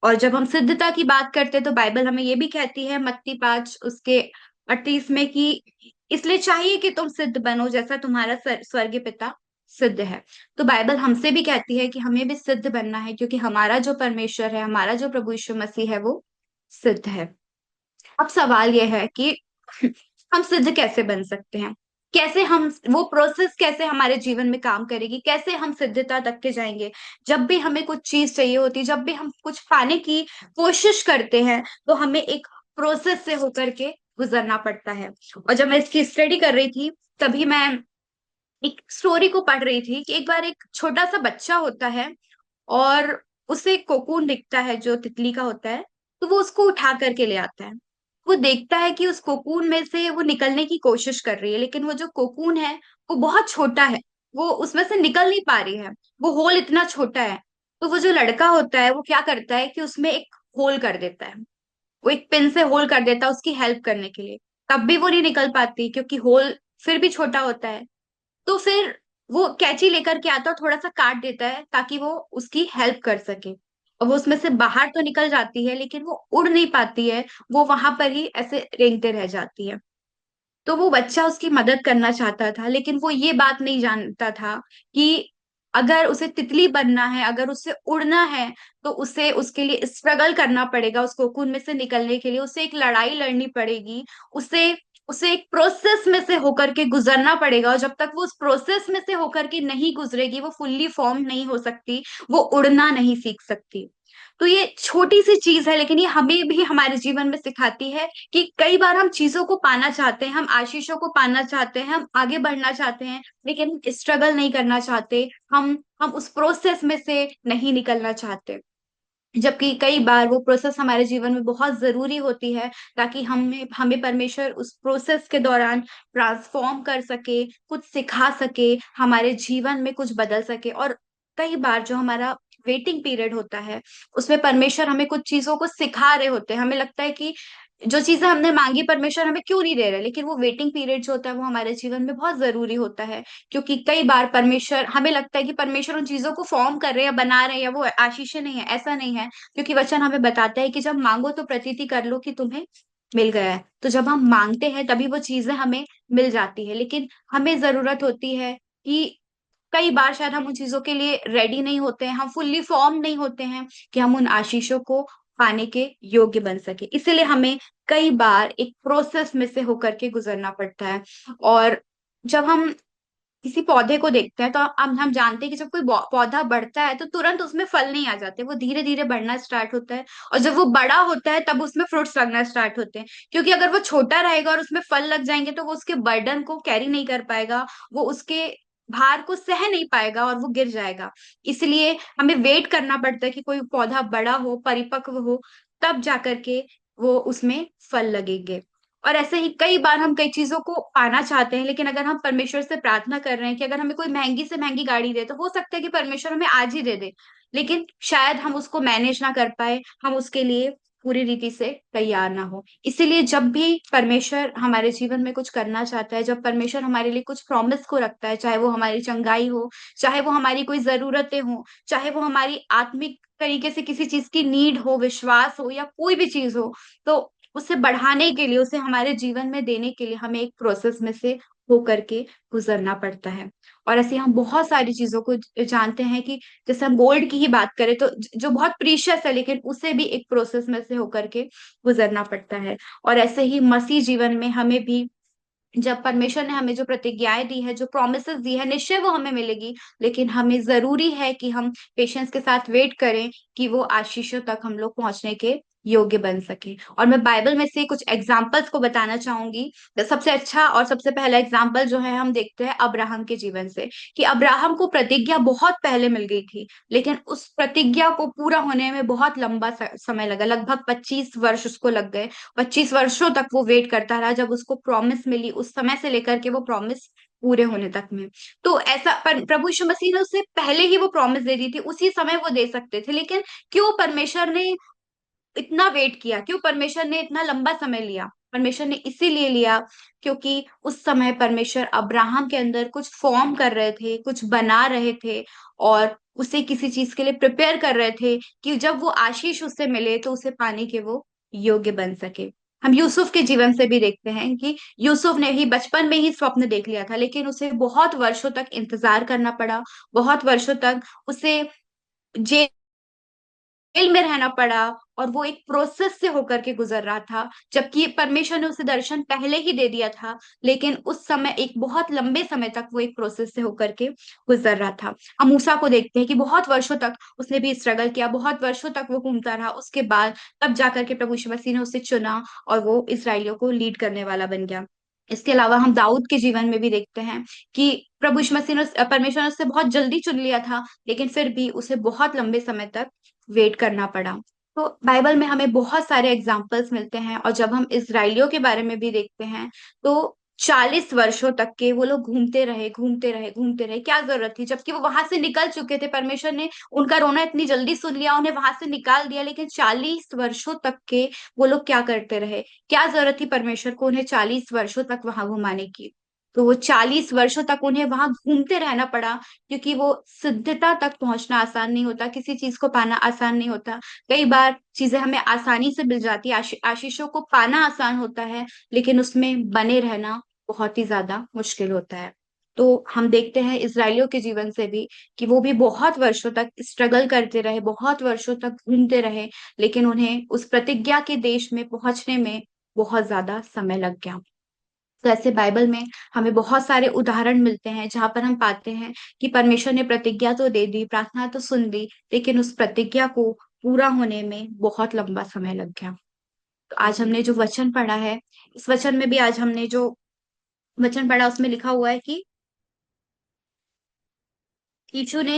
और जब हम सिद्धता की बात करते हैं तो बाइबल हमें ये भी कहती है, मत्ती 5:38 में, कि इसलिए चाहिए कि तुम सिद्ध बनो जैसा तुम्हारा स्वर्गीय पिता सिद्ध है। तो बाइबल हमसे भी कहती है कि हमें भी सिद्ध बनना है, क्योंकि हमारा जो परमेश्वर है, हमारा जो प्रभु यीशु मसीह है वो सिद्ध है। अब सवाल यह है कि हम सिद्ध कैसे बन सकते हैं, कैसे हम, वो प्रोसेस कैसे हमारे जीवन में काम करेगी, कैसे हम सिद्धता तक के जाएंगे। जब भी हमें कुछ चीज चाहिए होती, जब भी हम कुछ पाने की कोशिश करते हैं, तो हमें एक प्रोसेस से होकर के गुजरना पड़ता है। और जब मैं इसकी स्टडी कर रही थी तभी मैं एक स्टोरी को पढ़ रही थी कि एक बार एक छोटा सा बच्चा होता है, और उसे एक कोकून दिखता है जो तितली का होता है, तो वो उसको उठा करके ले आता है। वो देखता है कि उस कोकून में से वो निकलने की कोशिश कर रही है, लेकिन वो जो कोकून है वो बहुत छोटा है, वो उसमें से निकल नहीं पा रही है, वो होल इतना छोटा है। तो वो जो लड़का होता है वो क्या करता है कि उसमें एक होल कर देता है, वो एक पिन से होल कर देता है उसकी हेल्प करने के लिए। तब भी वो नहीं निकल पाती क्योंकि होल फिर भी छोटा होता है। तो फिर वो कैंची लेकर के आता है और थोड़ा सा काट देता है ताकि वो उसकी हेल्प कर सके, और वो उसमें से बाहर तो निकल जाती है लेकिन वो उड़ नहीं पाती है, वो वहां पर ही ऐसे रेंगते रह जाती है। तो वो बच्चा उसकी मदद करना चाहता था, लेकिन वो ये बात नहीं जानता था कि अगर उसे तितली बनना है, अगर उसे उड़ना है, तो उसे उसके लिए स्ट्रगल करना पड़ेगा, उस कोकून में से निकलने के लिए उसे एक लड़ाई लड़नी पड़ेगी, उसे उसे एक प्रोसेस में से होकर के गुजरना पड़ेगा, और जब तक वो उस प्रोसेस में से होकर के नहीं गुजरेगी वो फुल्ली फॉर्म नहीं हो सकती, वो उड़ना नहीं सीख सकती। तो ये छोटी सी चीज है, लेकिन ये हमें भी हमारे जीवन में सिखाती है कि कई बार हम चीजों को पाना चाहते हैं, हम आशीषों को पाना चाहते हैं, हम आगे बढ़ना चाहते हैं, लेकिन स्ट्रगल नहीं करना चाहते, हम उस प्रोसेस में से नहीं निकलना चाहते। जबकि कई बार वो प्रोसेस हमारे जीवन में बहुत जरूरी होती है, ताकि हमें हमें परमेश्वर उस प्रोसेस के दौरान ट्रांसफॉर्म कर सके, कुछ सिखा सके, हमारे जीवन में कुछ बदल सके। और कई बार जो हमारा वेटिंग पीरियड होता है, उसमें परमेश्वर हमें कुछ चीजों को सिखा रहे होते हैं, हमें लगता है कि जो चीजें हमने मांगी परमेश्वर हमें क्यों नहीं दे रहे, लेकिन वो वेटिंग पीरियड जो होता है वो हमारे जीवन में बहुत जरूरी होता है। क्योंकि कई बार परमेश्वर, हमें लगता है कि परमेश्वर उन चीजों को फॉर्म कर रहे हैं, बना रहे हैं, या वो आशीष नहीं है, ऐसा नहीं है। क्योंकि वचन हमें बताता है कि जब मांगो तो प्रतीति कर लो कि तुम्हें मिल गया है। तो जब हम मांगते हैं तभी वो चीजें हमें मिल जाती है, लेकिन हमें जरूरत होती है कि कई बार शायद हम उन चीजों के लिए रेडी नहीं होते हैं, हम फुल्ली फॉर्म नहीं होते हैं कि हम उन आशीषों को पाने के योग्य बन सके। इसीलिए हमें कई बार एक प्रोसेस में से होकर के गुजरना पड़ता है। और जब हम किसी पौधे को देखते हैं तो हम जानते हैं कि जब कोई पौधा बढ़ता है तो तुरंत उसमें फल नहीं आ जाते, वो धीरे धीरे बढ़ना स्टार्ट होता है, और जब वो बड़ा होता है तब उसमें फ्रूट्स लगना स्टार्ट होते हैं। क्योंकि अगर वो छोटा रहेगा और उसमें फल लग जाएंगे तो वो उसके बर्डन को कैरी नहीं कर पाएगा, वो उसके भार को सह नहीं पाएगा और वो गिर जाएगा। इसलिए हमें वेट करना पड़ता है कि कोई पौधा बड़ा हो, परिपक्व हो, तब जाकर के वो उसमें फल लगेंगे। और ऐसे ही कई बार हम कई चीजों को पाना चाहते हैं, लेकिन अगर हम परमेश्वर से प्रार्थना कर रहे हैं कि अगर हमें कोई महंगी से महंगी गाड़ी दे, तो हो सकता है कि परमेश्वर हमें आज ही दे दे, लेकिन शायद हम उसको मैनेज ना कर पाए, हम उसके लिए पूरी रीति से तैयार ना हो। इसीलिए जब भी परमेश्वर हमारे जीवन में कुछ करना चाहता है, जब परमेश्वर हमारे लिए कुछ प्रॉमिस को रखता है, चाहे वो हमारी चंगाई हो, चाहे वो हमारी कोई जरूरतें हो, चाहे वो हमारी आत्मिक तरीके से किसी चीज की नीड हो, विश्वास हो, या कोई भी चीज हो, तो उसे बढ़ाने के लिए, उसे हमारे जीवन में देने के लिए हमें एक प्रोसेस में से होकर के गुजरना पड़ता है। और ऐसे हम बहुत सारी चीजों को जानते हैं कि जैसे हम गोल्ड की ही बात करें तो जो बहुत प्रीशियस है, लेकिन उसे भी एक प्रोसेस में से होकर के गुजरना पड़ता है। और ऐसे ही मसीह जीवन में हमें भी, जब परमेश्वर ने हमें जो प्रतिज्ञाएं दी है, जो प्रोमिसेस दी है, निश्चय वो हमें मिलेगी, लेकिन हमें जरूरी है कि हम पेशेंस के साथ वेट करें कि वो आशीषों तक हम लोग पहुंचने के योग्य बन सके। और मैं बाइबल में से कुछ एग्जाम्पल्स को बताना चाहूंगी। तो सबसे अच्छा और सबसे पहला एग्जाम्पल जो है हम देखते हैं अब्राहम के जीवन से, कि अब्राहम को प्रतिज्ञा बहुत पहले मिल गई थी, लेकिन उस प्रतिज्ञा को पूरा होने में बहुत लंबा समय लगा, लगभग 25 वर्ष उसको लग गए। 25 वर्षों तक वो वेट करता रहा, जब उसको प्रॉमिस मिली उस समय से लेकर के वो प्रॉमिस पूरे होने तक में। तो ऐसा प्रभु यीशु मसीह ने उससे पहले ही वो प्रॉमिस दे दी थी, उसी समय वो दे सकते थे, लेकिन क्यों परमेश्वर ने इतना वेट किया, क्यों परमेश्वर ने इतना लंबा समय लिया? परमेश्वर ने इसीलिए लिया क्योंकि उस समय परमेश्वर अब्राहम के अंदर कुछ फॉर्म कर रहे थे, कुछ बना रहे थे, और उसे किसी चीज के लिए प्रिपेयर कर रहे थे कि जब वो आशीष उससे मिले तो उसे पाने के वो योग्य बन सके। हम यूसुफ के जीवन से भी देखते हैं कि यूसुफ ने ही बचपन में ही स्वप्न देख लिया था, लेकिन उसे बहुत वर्षों तक इंतजार करना पड़ा, बहुत वर्षों तक उसे जेल जेल में रहना पड़ा, और वो एक प्रोसेस से होकर के गुजर रहा था, जबकि परमेश्वर ने उसे दर्शन पहले ही दे दिया था, लेकिन उस समय एक बहुत लंबे समय तक वो एक प्रोसेस से होकर के गुजर रहा था। हम मूसा को देखते हैं कि बहुत वर्षों तक उसने भी स्ट्रगल किया, बहुत वर्षों तक वो घूमता रहा, उसके बाद तब जाकर के प्रभु यीशु मसीह ने उसे चुना और वो इसराइलियों को लीड करने वाला बन गया। इसके अलावा हम दाऊद के जीवन में भी देखते हैं कि प्रभु यीशु मसीह ने, परमेश्वर ने उससे बहुत जल्दी चुन लिया था, लेकिन फिर भी उसे बहुत लंबे समय तक वेट करना पड़ा। तो बाइबल में हमें बहुत सारे एग्जाम्पल्स मिलते हैं, और जब हम इजराइलियों के बारे में भी देखते हैं तो 40 वर्षों तक के वो लोग घूमते रहे, घूमते रहे, घूमते रहे, क्या जरूरत थी, जबकि वो वहां से निकल चुके थे, परमेश्वर ने उनका रोना इतनी जल्दी सुन लिया, उन्हें वहां से निकाल दिया, लेकिन 40 वर्षों तक के वो लोग क्या करते रहे? क्या जरूरत थी परमेश्वर को उन्हें 40 वर्षों तक वहां घुमाने की? तो वो 40 वर्षों तक उन्हें वहां घूमते रहना पड़ा, क्योंकि वो सिद्धता तक पहुंचना आसान नहीं होता, किसी चीज को पाना आसान नहीं होता। कई बार चीजें हमें आसानी से मिल जाती है, आशीषों को पाना आसान होता है, लेकिन उसमें बने रहना बहुत ही ज्यादा मुश्किल होता है। तो हम देखते हैं इजरायलियों के जीवन से भी कि वो भी बहुत वर्षों तक स्ट्रगल करते रहे, बहुत वर्षों तक घूमते रहे, लेकिन उन्हें उस प्रतिज्ञा के देश में पहुंचने में बहुत ज्यादा समय लग गया। तो ऐसे बाइबल में हमें बहुत सारे उदाहरण मिलते हैं जहां पर हम पाते हैं कि परमेश्वर ने प्रतिज्ञा तो दे दी, प्रार्थना तो सुन ली, लेकिन उस प्रतिज्ञा को पूरा होने में बहुत लंबा समय लग गया। तो आज हमने जो वचन पढ़ा है, इस वचन में भी आज हमने जो वचन पढ़ा उसमें लिखा हुआ है कि यीशु ने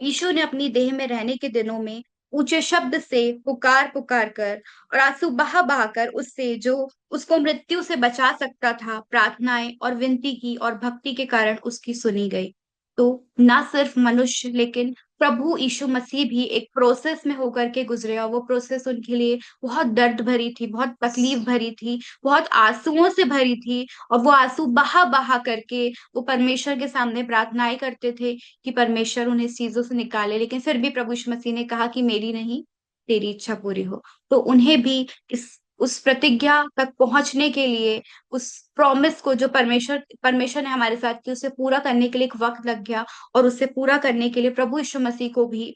यीशु ने अपनी देह में रहने के दिनों में ऊंचे शब्द से पुकार पुकार कर और आंसू बहा बहा कर उससे जो उसको मृत्यु से बचा सकता था प्रार्थनाएं और विनती की, और भक्ति के कारण उसकी सुनी गई। तो ना सिर्फ मनुष्य, लेकिन प्रभु यीशु मसीह भी एक प्रोसेस में होकर के गुजरे, और वो प्रोसेस उनके लिए बहुत दर्द भरी थी, बहुत तकलीफ भरी थी, बहुत आंसुओं से भरी थी। और वो आंसू बहा बहा करके वो परमेश्वर के सामने प्रार्थनाएं करते थे कि परमेश्वर उन्हें इस चीजों से निकाले, लेकिन फिर भी प्रभु यीशु मसीह ने कहा कि मेरी नहीं, तेरी इच्छा पूरी हो। तो उन्हें भी इस उस प्रतिज्ञा तक पहुंचने के लिए, उस प्रॉमिस को जो परमेश्वर परमेश्वर ने हमारे साथ की, उसे पूरा करने के लिए एक वक्त लग गया। और उसे पूरा करने के लिए प्रभु यीशु मसीह को भी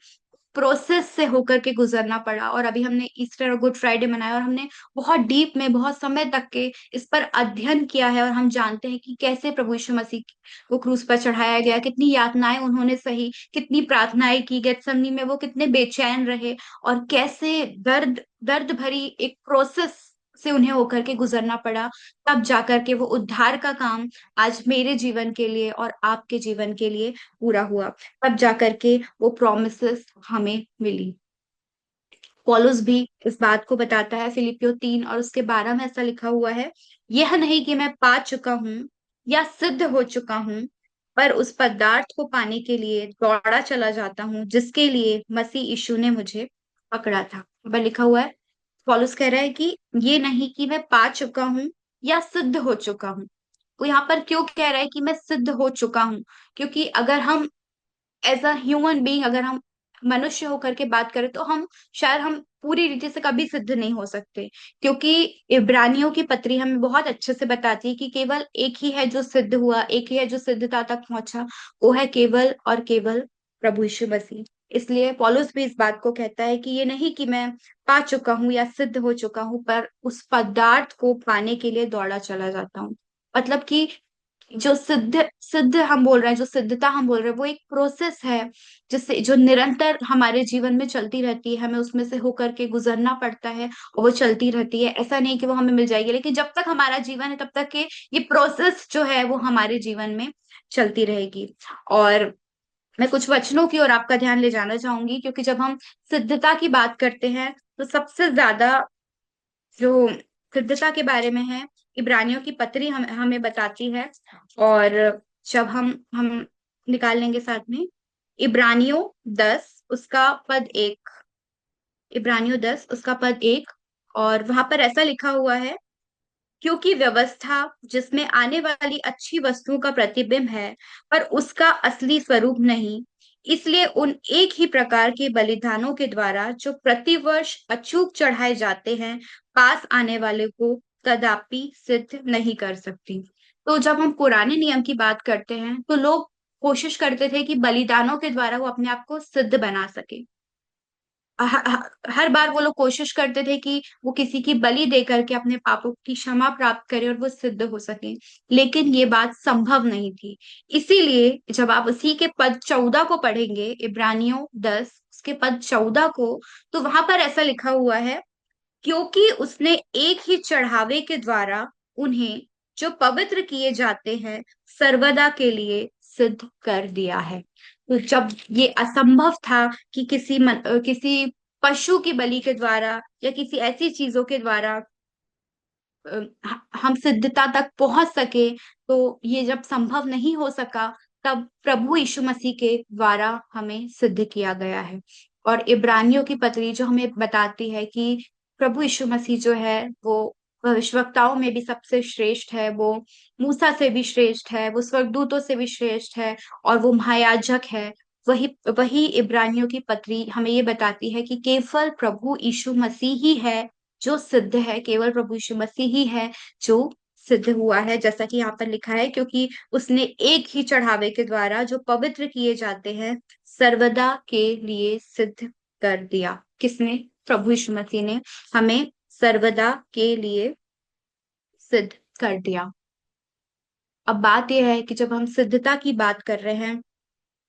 प्रोसेस से होकर के गुजरना पड़ा। और अभी हमने ईस्टर और गुड फ्राइडे मनाया, और हमने बहुत डीप में बहुत समय तक के इस पर अध्ययन किया है, और हम जानते हैं कि कैसे प्रभु यीशु मसीह को क्रूस पर चढ़ाया गया, कितनी यातनाएं उन्होंने सही, कितनी प्रार्थनाएं की, गेतसमनी में वो कितने बेचैन रहे, और कैसे दर्द दर्द भरी एक प्रोसेस से उन्हें होकर के गुजरना पड़ा। तब जाकर के वो उद्धार का काम आज मेरे जीवन के लिए और आपके जीवन के लिए पूरा हुआ। तब जाकर के वो प्रॉमिसेस हमें मिली। पौलुस भी इस बात को बताता है, फिलिपियो 3 और उसके 12 में ऐसा लिखा हुआ है, यह नहीं कि मैं पा चुका हूं या सिद्ध हो चुका हूं, पर उस पदार्थ को पाने के लिए दौड़ा चला जाता हूं जिसके लिए मसीह यीशु ने मुझे पकड़ा था। पर लिखा हुआ है, पौलुस कह रहा है कि ये नहीं कि मैं पा चुका हूं या सिद्ध हो चुका हूं। वो यहाँ पर क्यों कह रहा है कि मैं सिद्ध हो चुका हूं? क्योंकि अगर हम एज अ ह्यूमन बीइंग, अगर हम मनुष्य होकर के बात करें, तो हम शायद हम पूरी रीति से कभी सिद्ध नहीं हो सकते, क्योंकि इब्रानियों की पत्री हमें बहुत अच्छे से बताती है कि केवल एक ही है जो सिद्ध हुआ, एक ही है जो सिद्धता तक पहुंचा, वो है केवल और केवल प्रभु यीशु मसीह। इसलिए पौलुस भी इस बात को कहता है कि ये नहीं कि मैं पा चुका हूं या सिद्ध हो चुका हूं, पर उस पदार्थ को पाने के लिए दौड़ा चला जाता हूँ। मतलब कि जो सिद्ध सिद्ध हम बोल रहे हैं, जो सिद्धता हम बोल रहे हैं, वो एक प्रोसेस है जिससे जो निरंतर हमारे जीवन में चलती रहती है, हमें उसमें से होकर के गुजरना पड़ता है, और वो चलती रहती है। ऐसा नहीं कि वो हमें मिल जाएगी, लेकिन जब तक हमारा जीवन है तब तक के ये प्रोसेस जो है वो हमारे जीवन में चलती रहेगी। और मैं कुछ वचनों की ओर आपका ध्यान ले जाना चाहूंगी, क्योंकि जब हम सिद्धता की बात करते हैं तो सबसे ज्यादा जो सिद्धता के बारे में है, इब्रानियों की पत्री हमें बताती है। और जब हम निकाल लेंगे साथ में इब्रानियों 10 उसका पद 1, इब्रानियों 10 उसका पद 1, और वहां पर ऐसा लिखा हुआ है, क्योंकि व्यवस्था जिसमें आने वाली अच्छी वस्तुओं का प्रतिबिंब है, पर उसका असली स्वरूप नहीं, इसलिए उन एक ही प्रकार के बलिदानों के द्वारा जो प्रतिवर्ष अचूक चढ़ाए जाते हैं, पास आने वाले को कदापि सिद्ध नहीं कर सकती। तो जब हम पुराने नियम की बात करते हैं, तो लोग कोशिश करते थे कि बलिदानों के द्वारा वो अपने आप को सिद्ध बना सके। हर बार वो लोग कोशिश करते थे कि वो किसी की बलि दे करके अपने पापों की क्षमा प्राप्त करे और वो सिद्ध हो सके, लेकिन ये बात संभव नहीं थी। इसीलिए जब आप उसी के पद 14 को पढ़ेंगे, इब्रानियों 10 उसके पद 14 को, तो वहां पर ऐसा लिखा हुआ है, क्योंकि उसने एक ही चढ़ावे के द्वारा उन्हें जो पवित्र किए जाते हैं सर्वदा के लिए सिद्ध कर दिया है। तो जब ये असंभव था कि किसी पशु की बलि के द्वारा या किसी ऐसी चीजों के द्वारा हम सिद्धता तक पहुंच सके, तो ये जब संभव नहीं हो सका, तब प्रभु यीशु मसीह के द्वारा हमें सिद्ध किया गया है। और इब्रानियों की पत्री जो हमें बताती है कि प्रभु यीशु मसीह जो है वो वह विश्वक्ताओं में भी सबसे श्रेष्ठ है, वो मूसा से भी श्रेष्ठ है, वो स्वर्गदूतों से भी श्रेष्ठ है, और वो महायाजक है। वही वही इब्रानियों की पत्री हमें ये बताती है कि केवल प्रभु यीशु मसीह ही है जो सिद्ध है, केवल प्रभु यीशु मसीह ही है जो सिद्ध हुआ है, जैसा कि यहाँ पर लिखा है, क्योंकि उसने एक ही चढ़ावे के द्वारा जो पवित्र किए जाते हैं सर्वदा के लिए सिद्ध कर दिया। किसने? प्रभु यीशु मसीह ने हमें सर्वदा के लिए सिद्ध कर दिया। अब बात यह है कि जब हम सिद्धता की बात कर रहे हैं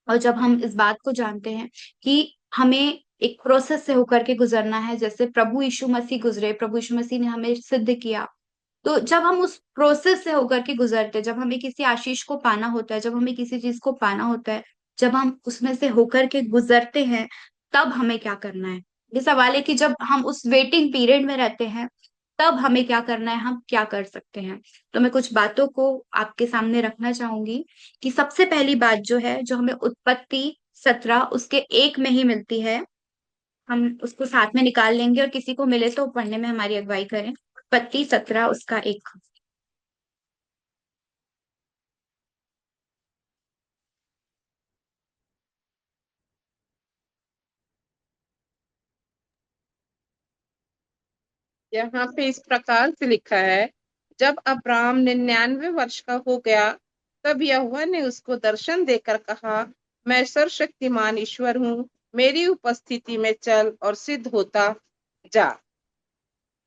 और जब हम इस बात को जानते हैं कि हमें एक प्रोसेस से होकर के गुजरना है, जैसे प्रभु यीशु मसीह गुजरे, प्रभु यीशु मसीह ने हमें सिद्ध किया, तो जब हम उस प्रोसेस से होकर के गुजरते हैं, जब हमें किसी आशीष को पाना होता है, जब हमें किसी चीज को पाना होता है, जब हम उसमें से होकर के गुजरते हैं, तब हमें क्या करना है? ये सवाल है कि जब हम उस वेटिंग पीरियड में रहते हैं, तब हमें क्या करना है, हम क्या कर सकते हैं। तो मैं कुछ बातों को आपके सामने रखना चाहूंगी कि सबसे पहली बात जो है, जो हमें उत्पत्ति 17 उसके 1 में ही मिलती है, हम उसको साथ में निकाल लेंगे और किसी को मिले तो पढ़ने में हमारी अगुवाई करें। उत्पत्ति 17 उसका 1। यहाँ पे इस प्रकार से लिखा है, जब अब्राहम 99 वर्ष का हो गया, तब यहोवा ने उसको दर्शन देकर कहा, मैं सर्वशक्तिमान ईश्वर हूँ, मेरी उपस्थिति में चल और सिद्ध होता जा।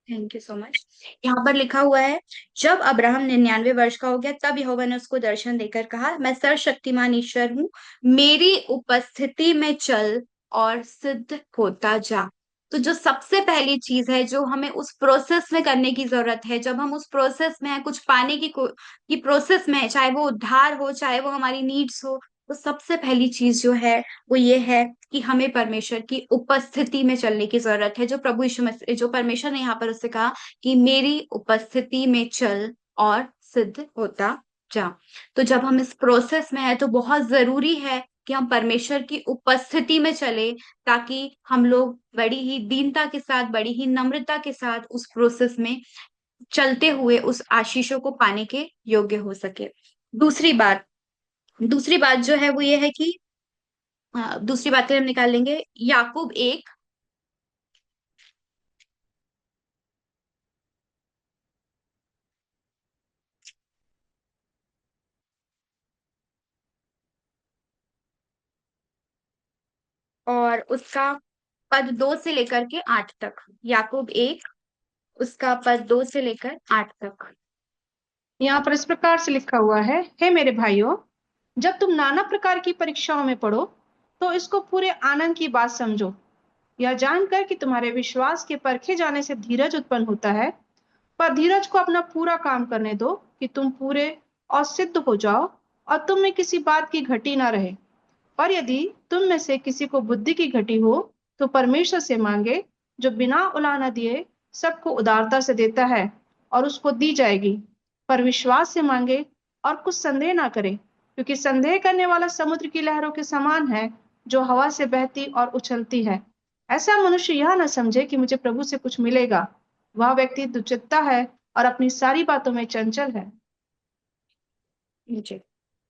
Thank you so much. यहाँ पर लिखा हुआ है, जब अब्राहम 99 वर्ष का हो गया, तब यहोवा ने उसको दर्शन देकर कहा, मैं सर्वशक्तिमान ईश्वर हूँ, मेरी उपस्थिति में चल और सिद्ध होता जा। तो जो सबसे पहली चीज है जो हमें उस प्रोसेस में करने की जरूरत है, जब हम उस प्रोसेस में है, कुछ पाने की प्रोसेस में है, चाहे वो उद्धार हो, चाहे वो हमारी नीड्स हो, तो सबसे पहली चीज जो है वो ये है कि हमें परमेश्वर की उपस्थिति में चलने की जरूरत है। जो प्रभु यीशु मसीह, जो परमेश्वर ने यहाँ पर उससे कहा कि मेरी उपस्थिति में चल और सिद्ध होता जा। तो जब हम इस प्रोसेस में है तो बहुत जरूरी है कि हम परमेश्वर की उपस्थिति में चले, ताकि हम लोग बड़ी ही दीनता के साथ, बड़ी ही नम्रता के साथ उस प्रोसेस में चलते हुए उस आशीषों को पाने के योग्य हो सके। दूसरी बात जो है वो ये है कि दूसरी बातें हम निकाल लेंगे। याकूब 1, और उसका पद 2 से लेकर के 8 तक। याकूब 1 उसका पद 2 से लेकर 8 तक। यहाँ पर इस प्रकार से लिखा हुआ है, हे मेरे भाइयों, जब तुम नाना प्रकार की परीक्षाओं में पढ़ो तो इसको पूरे आनंद की बात समझो, यह जानकर कि तुम्हारे विश्वास के परखे जाने से धीरज उत्पन्न होता है। पर धीरज को अपना पूरा काम करने दो कि तुम पूरे और सिद्ध हो जाओ और तुम में किसी बात की घटी ना रहे। पर यदि तुम में से किसी को बुद्धि की घटी हो तो परमेश्वर से मांगे, जो बिना उलाहना दिए सबको उदारता से देता है, और उसको दी जाएगी। पर विश्वास से मांगे और कुछ संदेह ना करे, क्योंकि संदेह करने वाला समुद्र की लहरों के समान है, जो हवा से बहती और उछलती है। ऐसा मनुष्य यह न समझे कि मुझे प्रभु से कुछ मिलेगा। वह व्यक्ति दुचित्ता है और अपनी सारी बातों में चंचल है। जी,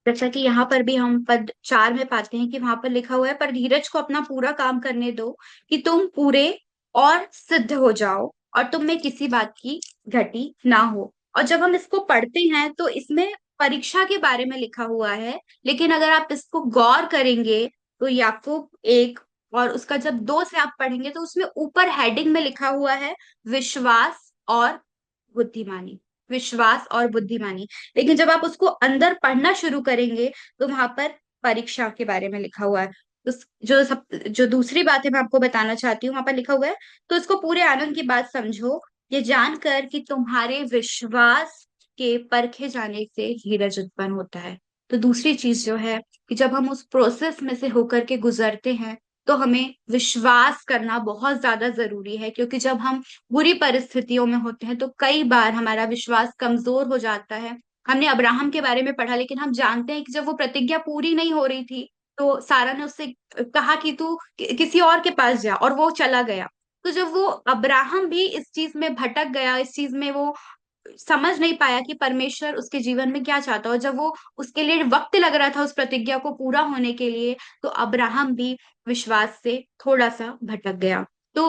जैसा कि यहाँ पर भी हम पद 4 में पाते हैं कि वहां पर लिखा हुआ है, पर धीरज को अपना पूरा काम करने दो कि तुम पूरे और सिद्ध हो जाओ और तुम में किसी बात की घटी ना हो। और जब हम इसको पढ़ते हैं तो इसमें परीक्षा के बारे में लिखा हुआ है, लेकिन अगर आप इसको गौर करेंगे तो याकूब 1 और उसका जब 2 से आप पढ़ेंगे तो उसमें ऊपर हेडिंग में लिखा हुआ है विश्वास और बुद्धिमानी, विश्वास और बुद्धिमानी। लेकिन जब आप उसको अंदर पढ़ना शुरू करेंगे तो वहां पर परीक्षा के बारे में लिखा हुआ है। तो जो दूसरी बात है मैं आपको बताना चाहती हूँ, वहां पर लिखा हुआ है, तो इसको पूरे आनंद की बात समझो, ये जानकर कि तुम्हारे विश्वास के परखे जाने से धीरज उत्पन्न होता है। तो दूसरी चीज जो है कि जब हम उस प्रोसेस में से होकर के गुजरते हैं तो हमें विश्वास करना बहुत ज्यादा जरूरी है, क्योंकि जब हम बुरी परिस्थितियों में होते हैं तो कई बार हमारा विश्वास कमजोर हो जाता है। हमने अब्राहम के बारे में पढ़ा, लेकिन हम जानते हैं कि जब वो प्रतिज्ञा पूरी नहीं हो रही थी तो सारा ने उससे कहा कि तू किसी और के पास जा, और वो चला गया। तो जब वो अब्राहम भी इस चीज में भटक गया, इस चीज में वो समझ नहीं पाया कि परमेश्वर उसके जीवन में क्या चाहता, और जब वो उसके लिए वक्त लग रहा था उस प्रतिज्ञा को पूरा होने के लिए, तो अब्राहम भी विश्वास से थोड़ा सा भटक गया। तो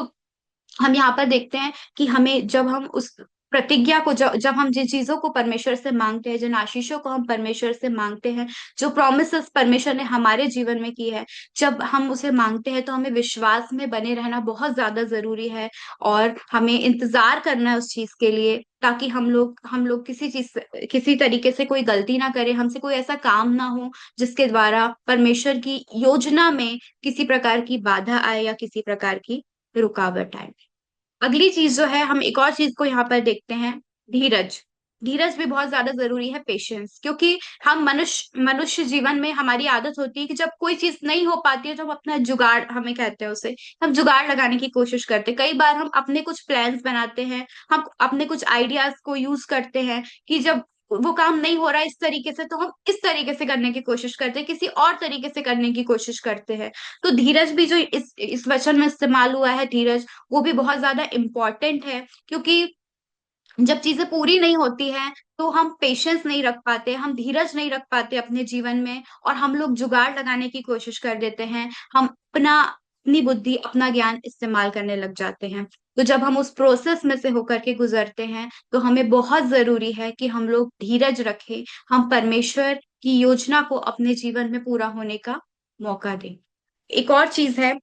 हम यहाँ पर देखते हैं कि हमें जब हम उस प्रतिज्ञा को, जब हम जिन चीजों को परमेश्वर से मांगते हैं, जिन आशीषों को हम परमेश्वर से मांगते हैं, जो प्रॉमिसेस परमेश्वर ने हमारे जीवन में की है, जब हम उसे मांगते हैं तो हमें विश्वास में बने रहना बहुत ज्यादा जरूरी है। और हमें इंतजार करना है उस चीज के लिए, ताकि हम लोग किसी तरीके से कोई गलती ना करें, हमसे कोई ऐसा काम ना हो जिसके द्वारा परमेश्वर की योजना में किसी प्रकार की बाधा आए या किसी प्रकार की रुकावट आए। अगली चीज जो है, हम एक और चीज को यहाँ पर देखते हैं, धीरज। धीरज भी बहुत ज्यादा जरूरी है, पेशेंस। क्योंकि हम मनुष्य जीवन में हमारी आदत होती है कि जब कोई चीज नहीं हो पाती है तो हम अपना जुगाड़, हमें कहते हैं उसे, हम जुगाड़ लगाने की कोशिश करते हैं। कई बार हम अपने कुछ प्लान्स बनाते हैं, हम अपने कुछ आइडियाज को यूज करते हैं कि जब वो काम नहीं हो रहा है इस तरीके से, तो हम इस तरीके से करने की कोशिश करते हैं, किसी और तरीके से करने की कोशिश करते हैं। तो धीरज भी जो इस वचन में इस्तेमाल हुआ है, धीरज, वो भी बहुत ज्यादा इम्पोर्टेंट है। क्योंकि जब चीजें पूरी नहीं होती हैं तो हम पेशेंस नहीं रख पाते, हम धीरज नहीं रख पाते अपने जीवन में, और हम लोग जुगाड़ लगाने की कोशिश कर देते हैं। हम अपनी बुद्धि, अपना ज्ञान इस्तेमाल करने लग जाते हैं। तो जब हम उस प्रोसेस में से होकर के गुजरते हैं तो हमें बहुत जरूरी है कि हम लोग धीरज रखें, हम परमेश्वर की योजना को अपने जीवन में पूरा होने का मौका दें। एक और चीज है,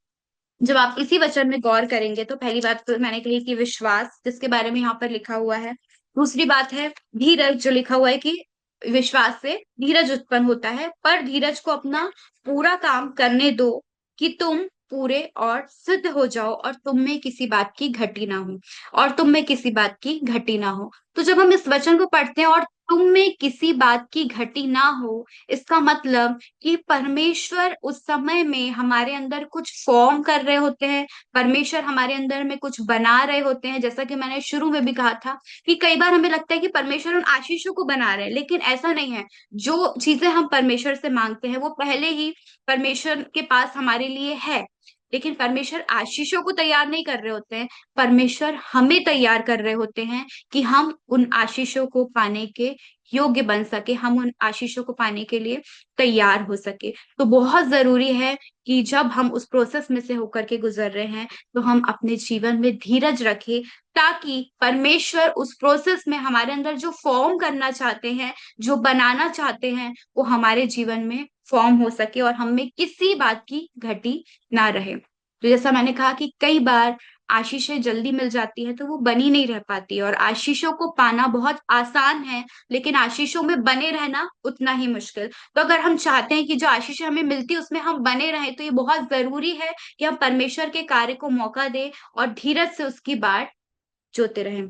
जब आप इसी वचन में गौर करेंगे तो पहली बात तो मैंने कही कि विश्वास, जिसके बारे में यहाँ पर लिखा हुआ है। दूसरी बात है धीरज, जो लिखा हुआ है कि विश्वास से धीरज उत्पन्न होता है, पर धीरज को अपना पूरा काम करने दो कि तुम पूरे और सिद्ध हो जाओ और तुम में किसी बात की घटी ना हो, और तुम में किसी बात की घटी ना हो। तो जब हम इस वचन को पढ़ते हैं, और तुम में किसी बात की घटी ना हो, इसका मतलब कि परमेश्वर उस समय में हमारे अंदर कुछ फॉर्म कर रहे होते हैं, परमेश्वर हमारे अंदर में कुछ बना रहे होते हैं। जैसा कि मैंने शुरू में भी कहा था कि कई बार हमें लगता है कि परमेश्वर उन आशीषों को बना रहे हैं, लेकिन ऐसा नहीं है। जो चीजें हम परमेश्वर से मांगते हैं वो पहले ही परमेश्वर के पास हमारे लिए है, लेकिन परमेश्वर आशीषों को तैयार नहीं कर रहे होते हैं, परमेश्वर हमें तैयार कर रहे होते हैं कि हम उन आशीषों को पाने के योग्य बन सके, हम उन आशीषों को पाने के लिए तैयार हो सके। तो बहुत जरूरी है कि जब हम उस प्रोसेस में से होकर के गुजर रहे हैं तो हम अपने जीवन में धीरज रखें, ताकि परमेश्वर उस प्रोसेस में हमारे अंदर जो फॉर्म करना चाहते हैं, जो बनाना चाहते हैं, वो हमारे जीवन में फॉर्म हो सके और हमें किसी बात की घटी ना रहे। तो जैसा मैंने कहा कि कई बार आशीषें जल्दी मिल जाती है तो वो बनी नहीं रह पाती, और आशीषों को पाना बहुत आसान है, लेकिन आशीषों में बने रहना उतना ही मुश्किल। तो अगर हम चाहते हैं कि जो आशीषें हमें मिलती है उसमें हम बने रहें, तो ये बहुत जरूरी है कि हम परमेश्वर के कार्य को मौका दें और धीरज से उसकी बाट जोते रहें।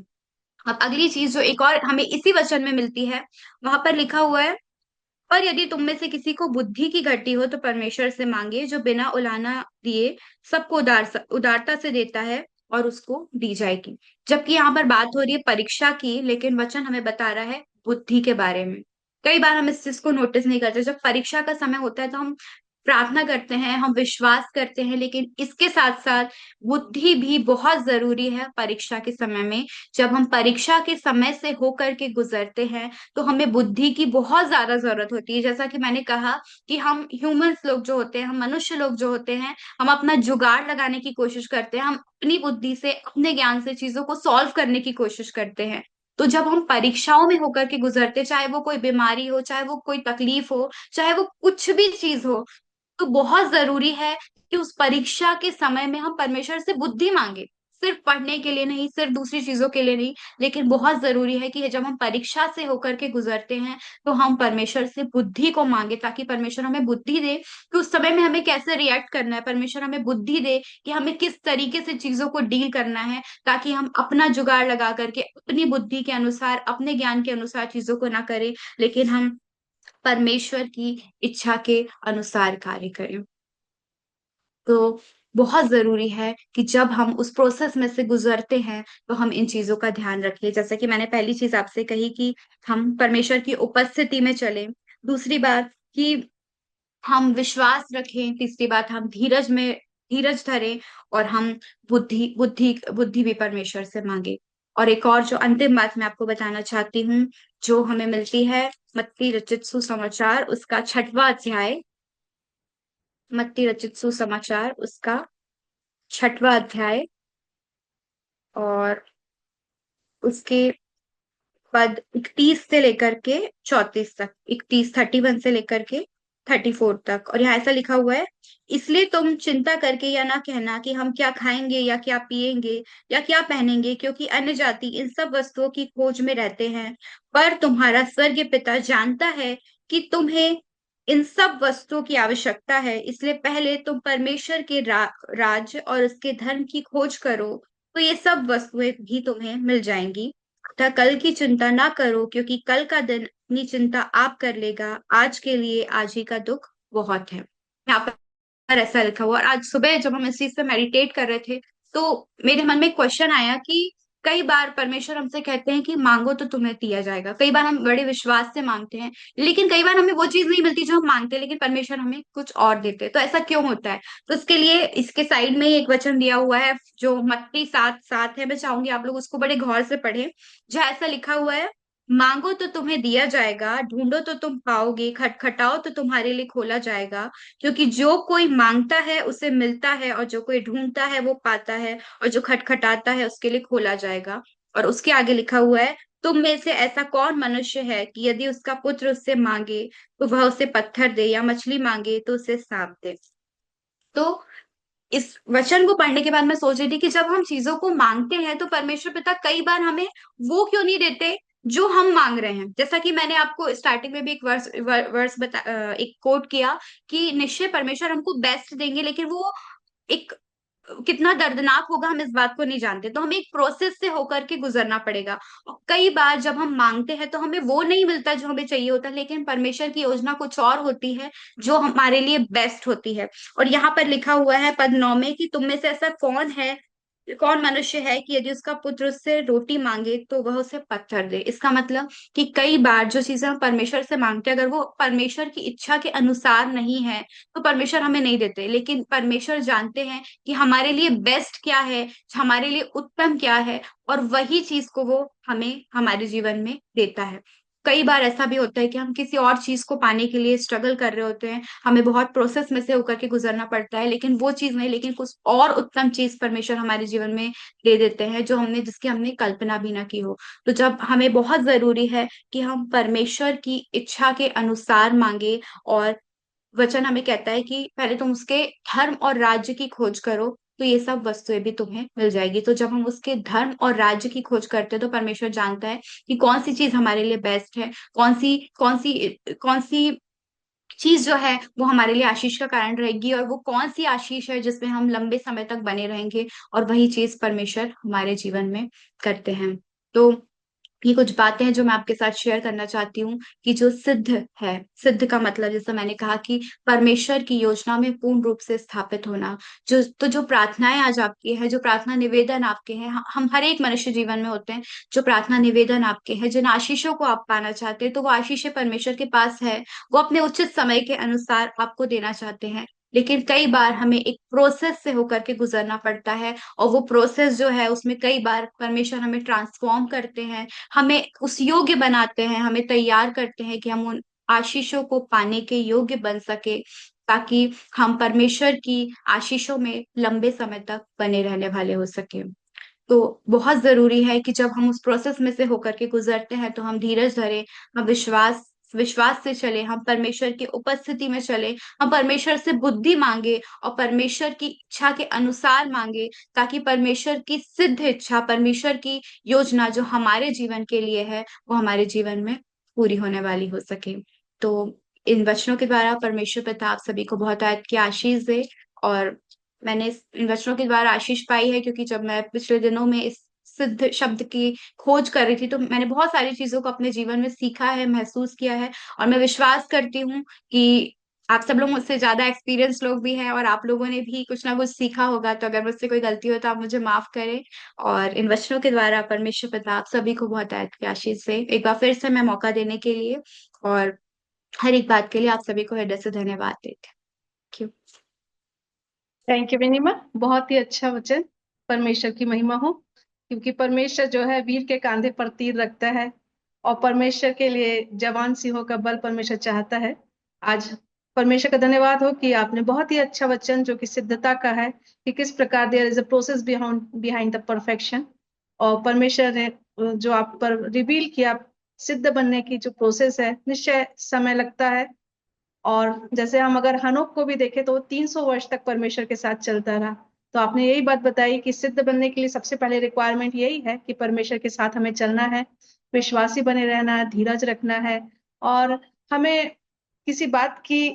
अब अगली चीज जो एक और हमें इसी वचन में मिलती है, वहां पर लिखा हुआ है, और यदि तुम में से किसी को बुद्धि की घटी हो तो परमेश्वर से मांगे, जो बिना उलाहना दिए सबको उदारता से देता है, और उसको दी जाएगी। जबकि यहाँ पर बात हो रही है परीक्षा की, लेकिन वचन हमें बता रहा है बुद्धि के बारे में। कई बार हम इस चीज को नोटिस नहीं करते, जब परीक्षा का समय होता है तो हम प्रार्थना करते हैं, हम विश्वास करते हैं, लेकिन इसके साथ साथ बुद्धि भी बहुत जरूरी है परीक्षा के समय में। जब हम परीक्षा के समय से होकर के गुजरते हैं तो हमें बुद्धि की बहुत ज्यादा जरूरत होती है। जैसा कि मैंने कहा कि हम ह्यूमंस लोग जो होते हैं, हम मनुष्य लोग जो होते हैं, हम अपना जुगाड़ लगाने की कोशिश करते हैं, हम अपनी बुद्धि से, अपने ज्ञान से चीजों को सॉल्व करने की कोशिश करते हैं। तो जब हम परीक्षाओं में होकर के गुजरते, चाहे वो कोई बीमारी हो, चाहे वो कोई तकलीफ हो, चाहे वो कुछ भी चीज हो, तो बहुत जरूरी है कि उस परीक्षा के समय में हम परमेश्वर से बुद्धि मांगे। सिर्फ पढ़ने के लिए नहीं, सिर्फ दूसरी चीजों के लिए नहीं, लेकिन बहुत जरूरी है कि जब हम परीक्षा से होकर के गुजरते हैं तो हम परमेश्वर से बुद्धि को मांगे, ताकि परमेश्वर हमें बुद्धि दे कि उस समय में हमें कैसे रिएक्ट करना है। परमेश्वर हमें बुद्धि दे कि हमें किस तरीके से चीजों को डील करना है, ताकि हम अपना जुगाड़ लगा करके अपनी बुद्धि के अनुसार, अपने ज्ञान के अनुसार चीजों को ना करें, लेकिन हम परमेश्वर की इच्छा के अनुसार कार्य करें। तो बहुत जरूरी है कि जब हम उस प्रोसेस में से गुजरते हैं तो हम इन चीजों का ध्यान रखें। जैसे कि मैंने पहली चीज आपसे कही कि हम परमेश्वर की उपस्थिति में चलें। दूसरी बात कि हम विश्वास रखें। तीसरी बात, हम धीरज में धीरज धरे और हम बुद्धि बुद्धि बुद्धि भी परमेश्वर से मांगे। और एक और जो अंतिम बात मैं आपको बताना चाहती हूँ, जो हमें मिलती है मत्ती रचित सुसमाचार उसका 6वां अध्याय, मत्ती रचित सुसमाचार उसका 6वां अध्याय और उसके पद 31 से लेकर के 34 तक, 31 से लेकर के 34 तक। और यहाँ ऐसा लिखा हुआ है, इसलिए तुम चिंता करके या ना कहना कि हम क्या खाएंगे या क्या पिएंगे या क्या पहनेंगे, क्योंकि अन्य जाति इन सब वस्तुओं की खोज में रहते हैं। पर तुम्हारा स्वर्गीय पिता जानता है कि तुम्हें इन सब वस्तुओं की आवश्यकता है। इसलिए पहले तुम परमेश्वर के राज्य और उसके धर्म की खोज करो, तो ये सब वस्तुएं भी तुम्हें मिल जाएंगी। तथा कल की चिंता ना करो, क्योंकि कल का दिन अपनी चिंता आप कर लेगा। आज के लिए आज ही का दुख बहुत है। यहाँ पर ऐसा लिखा हुआ। और आज सुबह जब हम इस चीज पे मेडिटेट कर रहे थे, तो मेरे मन में क्वेश्चन आया कि कई बार परमेश्वर हमसे कहते हैं कि मांगो तो तुम्हें दिया जाएगा। कई बार हम बड़े विश्वास से मांगते हैं, लेकिन कई बार हमें वो चीज नहीं मिलती जो हम मांगते हैं, लेकिन परमेश्वर हमें कुछ और देते हैं। तो ऐसा क्यों होता है? तो इसके लिए इसके साइड में ही एक वचन दिया हुआ है जो मत्ती 7:7 है। मैं चाहूंगी आप लोग उसको बड़े गौर से पढ़ें, जहाँ ऐसा लिखा हुआ है, मांगो तो तुम्हें दिया जाएगा, ढूंढो तो तुम पाओगे, खटखटाओ तो तुम्हारे लिए खोला जाएगा। क्योंकि जो कोई मांगता है उसे मिलता है, और जो कोई ढूंढता है वो पाता है, और जो खटखटाता है उसके लिए खोला जाएगा। और उसके आगे लिखा हुआ है, तुम में से ऐसा कौन मनुष्य है कि यदि उसका पुत्र उससे मांगे तो वह उसे पत्थर दे, या मछली मांगे तो उसे सांप दे। तो इस वचन को पढ़ने के बाद मैं सोच रही थी कि जब हम चीजों को मांगते हैं तो परमेश्वर पिता कई बार हमें वो क्यों नहीं देते जो हम मांग रहे हैं। जैसा कि मैंने आपको स्टार्टिंग में भी एक एक कोट किया कि निश्चय परमेश्वर हमको बेस्ट देंगे, लेकिन वो एक कितना दर्दनाक होगा हम इस बात को नहीं जानते। तो हमें एक प्रोसेस से होकर के गुजरना पड़ेगा। और कई बार जब हम मांगते हैं तो हमें वो नहीं मिलता जो हमें चाहिए होता, लेकिन परमेश्वर की योजना कुछ और होती है जो हमारे लिए बेस्ट होती है। और यहाँ पर लिखा हुआ है पद 9 में कि तुम में से ऐसा कौन मनुष्य है कि यदि उसका पुत्र उससे रोटी मांगे तो वह उसे पत्थर दे। इसका मतलब कि कई बार जो चीजें हम परमेश्वर से मांगते हैं, अगर वो परमेश्वर की इच्छा के अनुसार नहीं है तो परमेश्वर हमें नहीं देते। लेकिन परमेश्वर जानते हैं कि हमारे लिए बेस्ट क्या है, हमारे लिए उत्तम क्या है, और वही चीज को वो हमें हमारे जीवन में देता है। कई बार ऐसा भी होता है कि हम किसी और चीज को पाने के लिए स्ट्रगल कर रहे होते हैं, हमें बहुत प्रोसेस में से होकर के गुजरना पड़ता है, लेकिन वो चीज नहीं, लेकिन कुछ और उत्तम चीज परमेश्वर हमारे जीवन में दे देते हैं जो जिसकी हमने कल्पना भी ना की हो। तो जब हमें बहुत जरूरी है कि हम परमेश्वर की इच्छा के अनुसार मांगे। और वचन हमें कहता है कि पहले तुम उसके धर्म और राज्य की खोज करो, तो ये सब वस्तुएं भी तुम्हें मिल जाएगी। तो जब हम उसके धर्म और राज्य की खोज करते हैं तो परमेश्वर जानता है कि कौन सी चीज हमारे लिए बेस्ट है, कौन सी चीज जो है वो हमारे लिए आशीष का कारण रहेगी, और वो कौन सी आशीष है जिसमें हम लंबे समय तक बने रहेंगे। और वही चीज परमेश्वर हमारे जीवन में करते हैं। तो ये कुछ बातें हैं जो मैं आपके साथ शेयर करना चाहती हूँ कि जो सिद्ध है, सिद्ध का मतलब जैसा मैंने कहा कि परमेश्वर की योजना में पूर्ण रूप से स्थापित होना। जो प्रार्थनाएं आज आपकी है, जो प्रार्थना निवेदन आपके हैं, हम हर एक मनुष्य जीवन में होते हैं, जो प्रार्थना निवेदन आपके हैं, जिन आशीषों को आप पाना चाहते हैं, तो वो आशीषें परमेश्वर के पास है। वो अपने उचित समय के अनुसार आपको देना चाहते हैं। लेकिन कई बार हमें एक प्रोसेस से होकर के गुजरना पड़ता है, और वो प्रोसेस जो है उसमें कई बार परमेश्वर हमें ट्रांसफॉर्म करते हैं, हमें उस योग्य बनाते हैं, हमें तैयार करते हैं कि हम उन आशीषों को पाने के योग्य बन सके, ताकि हम परमेश्वर की आशीषों में लंबे समय तक बने रहने वाले हो सके। तो बहुत जरूरी है कि जब हम उस प्रोसेस में से होकर के गुजरते हैं तो हम धीरज धरे, हम विश्वास विश्वास से चले, हम परमेश्वर की उपस्थिति में चले, हम परमेश्वर से बुद्धि मांगे और परमेश्वर की इच्छा के अनुसार मांगे, ताकि परमेश्वर की सिद्ध इच्छा, परमेश्वर की योजना जो हमारे जीवन के लिए है वो हमारे जीवन में पूरी होने वाली हो सके। तो इन वचनों के द्वारा परमेश्वर पिता आप सभी को बहुत आयत की आशीष दे। और मैंने इन वचनों के द्वारा आशीष पाई है, क्योंकि जब मैं पिछले दिनों में इस सिद्ध शब्द की खोज कर रही थी तो मैंने बहुत सारी चीजों को अपने जीवन में सीखा है, महसूस किया है। और मैं विश्वास करती हूँ कि आप सब लोग मुझसे ज्यादा एक्सपीरियंस लोग भी हैं, और आप लोगों ने भी कुछ ना कुछ सीखा होगा। तो अगर मुझसे कोई गलती हो तो आप मुझे माफ करें। और इन वचनों के द्वारा परमेश्वर पिता आप सभी को बहुत आयत की आशीष से एक बार फिर से मैं मौका देने के लिए और हर एक बात के लिए आप सभी को हृदय से धन्यवाद देते हैं। Thank you. थैंक यू विनिमा, बहुत ही अच्छा वचन। परमेश्वर की महिमा हो, क्योंकि परमेश्वर जो है वीर के कांधे पर तीर रखता है, और परमेश्वर के लिए जवान सिंहों का बल परमेश्वर चाहता है। आज परमेश्वर का धन्यवाद हो कि आपने बहुत ही अच्छा वचन जो कि सिद्धता का है, कि किस प्रकार there is a process behind the perfection. और परमेश्वर ने जो आप पर रिवील किया, सिद्ध बनने की जो प्रोसेस है, निश्चय समय लगता है। और जैसे हम अगर हनोक को भी देखें तो वो 300 वर्ष तक परमेश्वर के साथ चलता रहा। तो आपने यही बात बताई कि सिद्ध बनने के लिए सबसे पहले रिक्वायरमेंट यही है कि परमेश्वर के साथ हमें चलना है, विश्वासी बने रहना है, धीरज रखना है, और हमें किसी बात की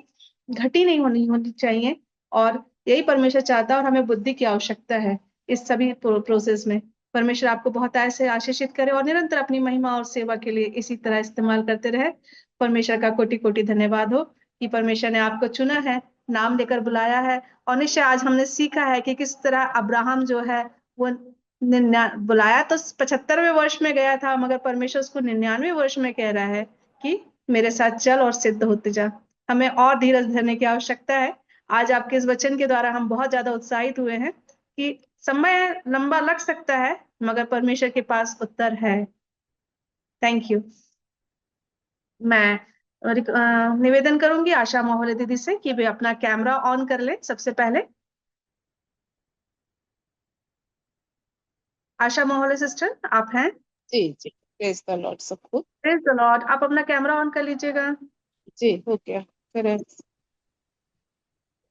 घटी नहीं होनी होनी चाहिए। और यही परमेश्वर चाहता है, और हमें बुद्धि की आवश्यकता है इस सभी प्रोसेस में। परमेश्वर आपको बहुत ऐसे आशीषित करे और निरंतर अपनी महिमा और सेवा के लिए इसी तरह इस्तेमाल करते रहे। परमेश्वर का कोटि कोटि धन्यवाद हो कि परमेश्वर ने आपको चुना है, नाम लेकर बुलाया है। और निश्चय आज हमने सीखा है कि किस तरह अब्राहम जो है वो बुलाया तो 75वें वर्ष में गया था, मगर परमेश्वर उसको 99वें वर्ष में कह रहा है कि मेरे साथ चल और सिद्ध होते जा। हमें और धीरज धरने की आवश्यकता है। आज आपके इस वचन के द्वारा हम बहुत ज्यादा उत्साहित हुए हैं कि समय लंबा लग सकता है, मगर परमेश्वर के पास उत्तर है। Thank you. मैं निवेदन करूंगी आशा मोहले दीदी से कि वे अपना कैमरा ऑन कर ले सबसे पहले। आशा मोहले सिस्टर, आप हैं? जी जी, प्रेज द लॉर्ड सबको। Praise the Lord. आप अपना कैमरा ऑन कर लीजिएगा। जी हो गया। फिर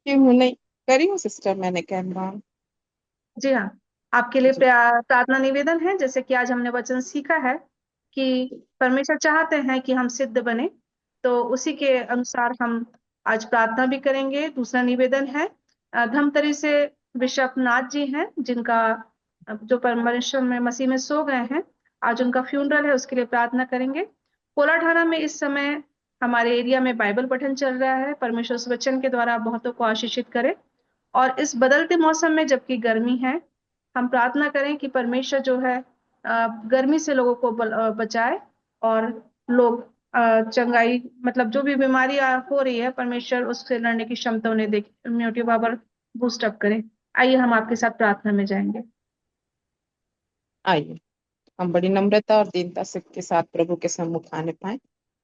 क्यों नहीं करी हूँ सिस्टर मैंने कैमरा। जी हाँ, आपके लिए जी प्रार्थना निवेदन है। जैसे कि आज हमने वचन सीखा है कि परमेश्वर चाहते हैं कि हम सिद्ध बने, तो उसी के अनुसार हम आज प्रार्थना भी करेंगे। दूसरा निवेदन है धमतरी से बिशप नाथ जी हैं, जिनका जो परमेश्वर में मसीह में सो गए हैं, आज उनका फ्यूनरल है, उसके लिए प्रार्थना करेंगे। कोलाढाना में इस समय हमारे एरिया में बाइबल पठन चल रहा है। परमेश्वर उस वचन के द्वारा बहुतों को आशीषित करे। और इस बदलते मौसम में जबकि गर्मी है, हम प्रार्थना करें कि परमेश्वर जो है गर्मी से लोगों को बचाए, और लोग चंगाई मतलब जो भी बीमारी हो रही है, परमेश्वर उससे लड़ने की क्षमता उन्हें दे, इम्यूनिटी पावर बूस्ट अप करे। आइए हम आपके साथ प्रार्थना में जाएंगे। आइए हम बड़ी नम्रता और दीनता से के साथ प्रभु के सम्मुख आने पाए।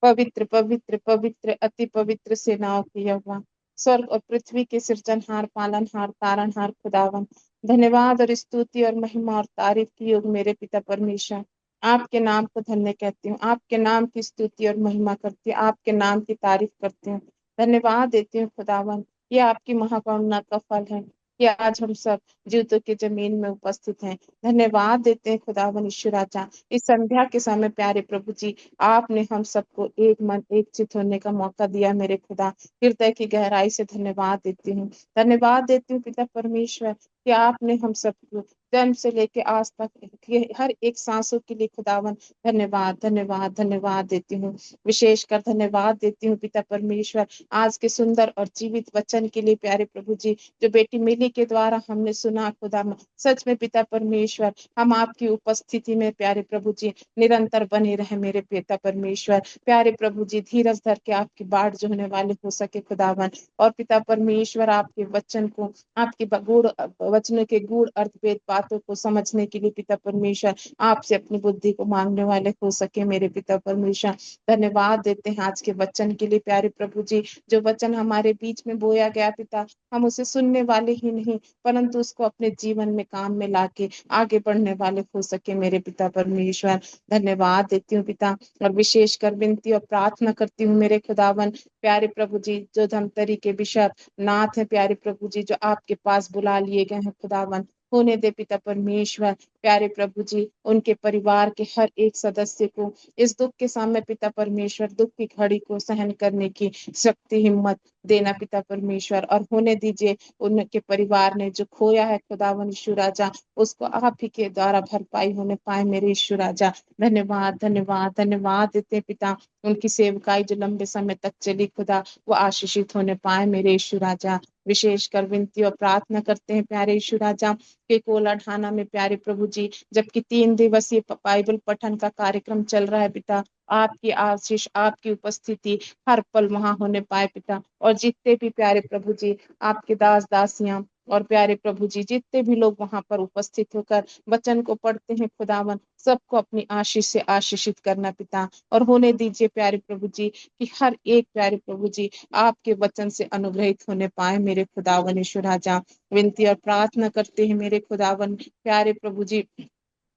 पवित्र पवित्र पवित्र अति पवित्र सेनाओं की यहोवा, स्वर्ग और पृथ्वी के सृजनहार, पालनहार, तारणहार खुदावन, धन्यवाद और स्तुति और महिमा और तारीफ की योग मेरे पिता परमेश्वर। आपके नाम को धन्य कहती हूँ, आपके नाम की स्तुति और महिमा करती हूँ, आपके नाम की तारीफ करती हूँ, धन्यवाद देती हूँ खुदावन। ये आपकी महाकरुणा का फल है कि आज हम सब जीवतों की जमीन में उपस्थित हैं। धन्यवाद देते हैं खुदावन ईश्वर राजा। इस संध्या के समय प्यारे प्रभु जी, आपने हम सबको एक मन एक चित होने का मौका दिया। मेरे खुदा, हृदय की गहराई से धन्यवाद देती हूँ। धन्यवाद देती हूँ पिता परमेश्वर कि आपने हम सबको जन्म से लेके आज तक के हर एक सांसों के लिए खुदावन धन्यवाद धन्यवाद धन्यवाद देती हूँ। विशेषकर धन्यवाद देती हूँ पिता परमेश्वर आज के सुंदर और जीवित वचन के लिए प्यारे प्रभु जी, जो बेटी मिली के द्वारा हमने सुना खुदा। सच में पिता परमेश्वर, हम आपकी उपस्थिति में प्यारे प्रभु जी निरंतर बने रहे मेरे पिता परमेश्वर। प्यारे प्रभु जी, धीरज धर के आपकी बाट जो होने वाले हो सके खुदावन। और पिता परमेश्वर, आपके वचन को, आपके गूढ़ वचनों के गूढ़ अर्थवेद बातों को समझने के लिए पिता परमेश्वर आपसे अपनी बुद्धि को मांगने वाले हो सके मेरे पिता परमेश्वर। धन्यवाद देते हैं आज के वचन के लिए प्यारे प्रभु जी। जो वचन हमारे बीच में बोया गया पिता, हम उसे सुनने वाले ही नहीं परंतु उसको अपने जीवन में काम में लाके आगे बढ़ने वाले हो सके मेरे पिता परमेश्वर। धन्यवाद देती हूँ पिता, और विशेषकर विनती और प्रार्थना करती हूँ मेरे खुदावन प्यारे प्रभु जी, जो धमतरी के बिशप नाथ है प्यारे प्रभु जी, जो आपके पास बुला लिए गए हैं खुदावन, होने दे पिता परमेश्वर। प्यारे प्रभु जी, उनके परिवार के हर एक सदस्य को इस दुख के सामने पिता परमेश्वर, दुख की घड़ी को सहन करने की शक्ति हिम्मत देना पिता परमेश्वर। और होने दीजिए उनके परिवार ने जो खोया है खुदावन यीशु राजा, उसको आप ही के द्वारा भरपाई होने पाए मेरे यीशु राजा। धन्यवाद धन्यवाद धन्यवाद देते पिता, उनकी सेवकाई जो लंबे समय तक चली खुदा, वो आशीषित होने पाए मेरे यीशु राजा। विशेषकर विनती और प्रार्थना करते हैं प्यारे यीशु राजा के कोलाढाना में प्यारे प्रभु जी, जबकि 3 दिवसीय बाइबल पठन का कार्यक्रम चल रहा है पिता, आपकी आशीष आपकी उपस्थिति हर पल वहां होने पाए पिता। और जितने भी प्यारे प्रभु जी आपके दास दासियां और प्यारे प्रभु जी जितने भी लोग वहां पर उपस्थित होकर वचन को पढ़ते हैं खुदावन, सबको अपनी आशीष से आशीषित करना पिता। और होने दीजिए प्यारे प्रभु जी कि हर एक प्यारे प्रभु जी आपके वचन से अनुग्रहित होने पाए मेरे खुदावन ईश्वर राजा। विनती और प्रार्थना करते हैं मेरे खुदावन प्यारे प्रभु जी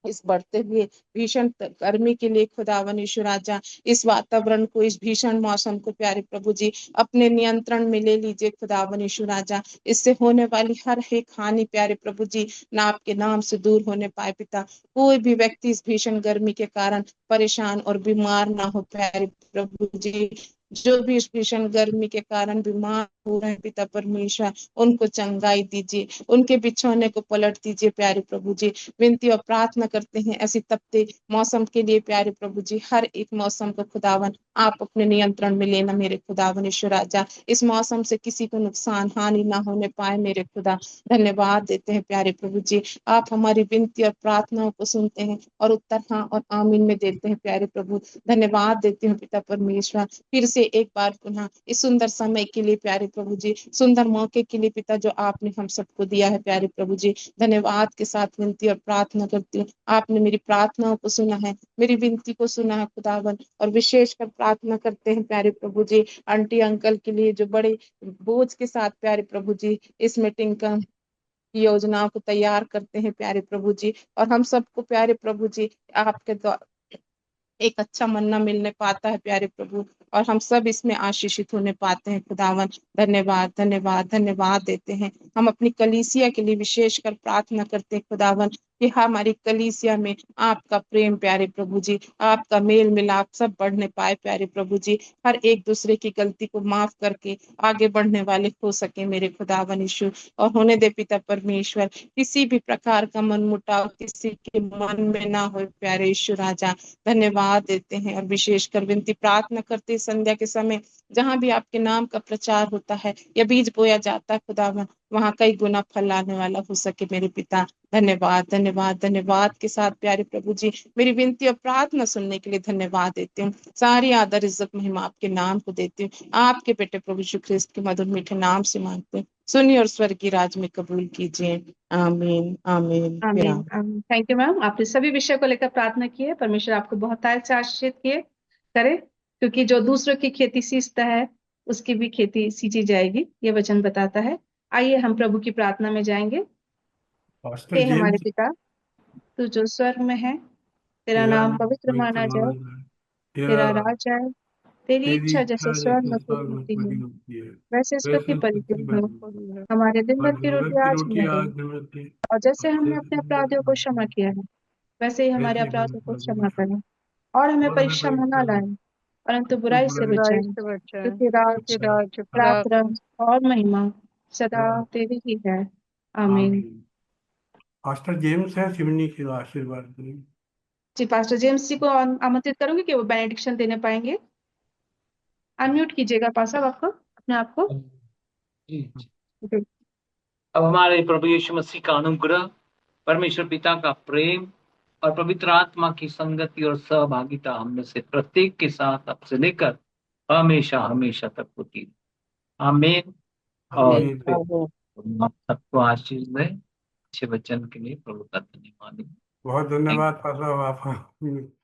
इस बढ़ते हुए भीषण गर्मी के लिए खुदावन यीशु राजा, इस वातावरण को, इस भीषण मौसम को प्यारे प्रभु जी अपने नियंत्रण में ले लीजिए खुदावन यीशु राजा। इससे होने वाली हर एक हानि प्यारे प्रभु जी ना आपके नाम से दूर होने पाए पिता। कोई भी व्यक्ति इस भीषण गर्मी के कारण परेशान और बीमार ना हो प्यारे प्रभु जी। जो भी इस भीषण गर्मी के कारण बीमार हो रहे हैं पिता परमेश्वर, उनको चंगाई दीजिए, उनके बिछौने को पलट दीजिए प्यारे प्रभु जी। विनती और प्रार्थना करते हैं ऐसी तपते मौसम के लिए प्यारे प्रभु जी, हर एक मौसम को खुदावन आप अपने नियंत्रण में लेना मेरे खुदावन ईश्वर राजा। इस मौसम से किसी को नुकसान हानि ना होने पाए मेरे खुदा। धन्यवाद देते हैं प्यारे प्रभु जी, आप हमारी विनती और प्रार्थनाओं को सुनते हैं और उत्तर हाँ और आमीन में देते हैं प्यारे प्रभु। धन्यवाद देते हैं पिता परमेश्वर फिर से एक बार पुनः इस सुंदर समय के लिए प्यारे प्रभु जी, सुंदर मौके के लिए पिता जो आपने हम सबको दिया है प्यारे प्रभु जी। धन्यवाद के साथ विनती और प्रार्थना करती हूँ, आपने मेरी प्रार्थनाओं को सुना है, मेरी विनती को सुना है खुदावन। और विशेष कर प्रार्थना करते हैं प्यारे प्रभु जी आंटी अंकल के लिए जो बड़े बोझ के साथ प्यारे प्रभु जी इस मीटिंग का योजनाओं को तैयार करते हैं प्यारे प्रभु जी। और हम सबको प्यारे प्रभु जी आपके द्वारा एक अच्छा मन्ना मिलने पाता है प्यारे प्रभु, और हम सब इसमें आशीषित होने पाते हैं खुदावन। धन्यवाद धन्यवाद धन्यवाद देते हैं। हम अपनी कलीसिया के लिए विशेष कर प्रार्थना करते हैं खुदावन कि हमारी कलीसिया में आपका प्रेम प्यारे प्रभु जी, आपका मेल मिलाप सब बढ़ने पाए प्यारे प्रभु जी। हर एक दूसरे की गलती को माफ करके आगे बढ़ने वाले हो सके मेरे खुदावन यीशु। और होने दे पिता परमेश्वर किसी भी प्रकार का मन मुटाव किसी के मन में ना हो प्यारे यीशु राजा। धन्यवाद देते हैं और विशेष कर विनती प्रार्थना करते हैं संध्या के समय जहां भी आपके नाम का प्रचार होता है या बीज बोया जाता है खुदावन, वहां कई गुना फल लाने वाला हो सके मेरे पिता। धन्यवाद धन्यवाद धन्यवाद के साथ प्यारे प्रभु जी मेरी विनती और प्रार्थना सुनने के लिए धन्यवाद देती हूँ। सारी आदर इज्जत महिमा आपके नाम को देती हूँ, आपके बेटे प्रभु यीशु ख्रिस्त के मधुर मीठे नाम से मांगते हैं। सुनिए और स्वर्ग की राज में कबूल कीजिए। आमीन आमीन फिर आमीन आमीन। थैंक यू मैम, आपने सभी विषय को लेकर प्रार्थना की है। परमेश्वर आपको बहुत से आशीषित किए करे, क्योंकि जो दूसरों की खेती सींचता है उसकी भी खेती सींची जाएगी, ये वचन बताता है। आइए हम प्रभु की प्रार्थना में जाएंगे। पास्टर हे हमारे जेम्स, पिता, तू जो स्वर्ग में है, तेरा तेरा नाम नाम पवित्र पवित्र माना जाए, माना जाए, तेरा तेरा राज आए, तेरी तेरी इच्छा जैसे इच्छा स्वर्ग जैसे में स्वर्ग पूरी में होती है पूरी होती है वैसे इस पृथ्वी वैसे पर भी पृथ्वी पर हो। भी हो। हमारे दिन और भर की रोटी जरूरत की आज रोटी हमें दे, आज हमें दे, और जैसे और हमने अपने अपराधियों को क्षमा जैसे किया है वैसे ही हमारे वैसे ही अपराधों को हम क्षमा करें, और हमें और हमें परीक्षा में न परीक्षा में लाए परंतु तो बुराई से बुराई बुराई बचाएं, से बचाए, क्योंकि क्योंकि राज से राज्य खुदा पराक्रम और महिमा सदा बचाए। तेरी ही है। आमीन। आमीन। पास्टर जेम्स है सिवनी की आशीर्वाद करें। जी, पास्टर जेम्स जी को आमंत्रित करूंगी कि वो बेनेडिक्शन देने पाएंगे। अनम्यूट कीजिएगा पास साहब आपको अपने आप को। जी जी। जी। अब हमारे प्रभु यीशु मसीह का अनुग्रह, परमेश्वर पिता का प्रेम और पवित्र आत्मा की संगति और सहभागिता हम में से प्रत्येक के साथ अब से लेकर हमेशा हमेशा तक होती है। आमीन। और आमीन। फिर आप सबको आशीष दें। अच्छे वचन के लिए प्रभु का धन्यवाद। बहुत थैंक धन्यवाद पास्टर साहब, आप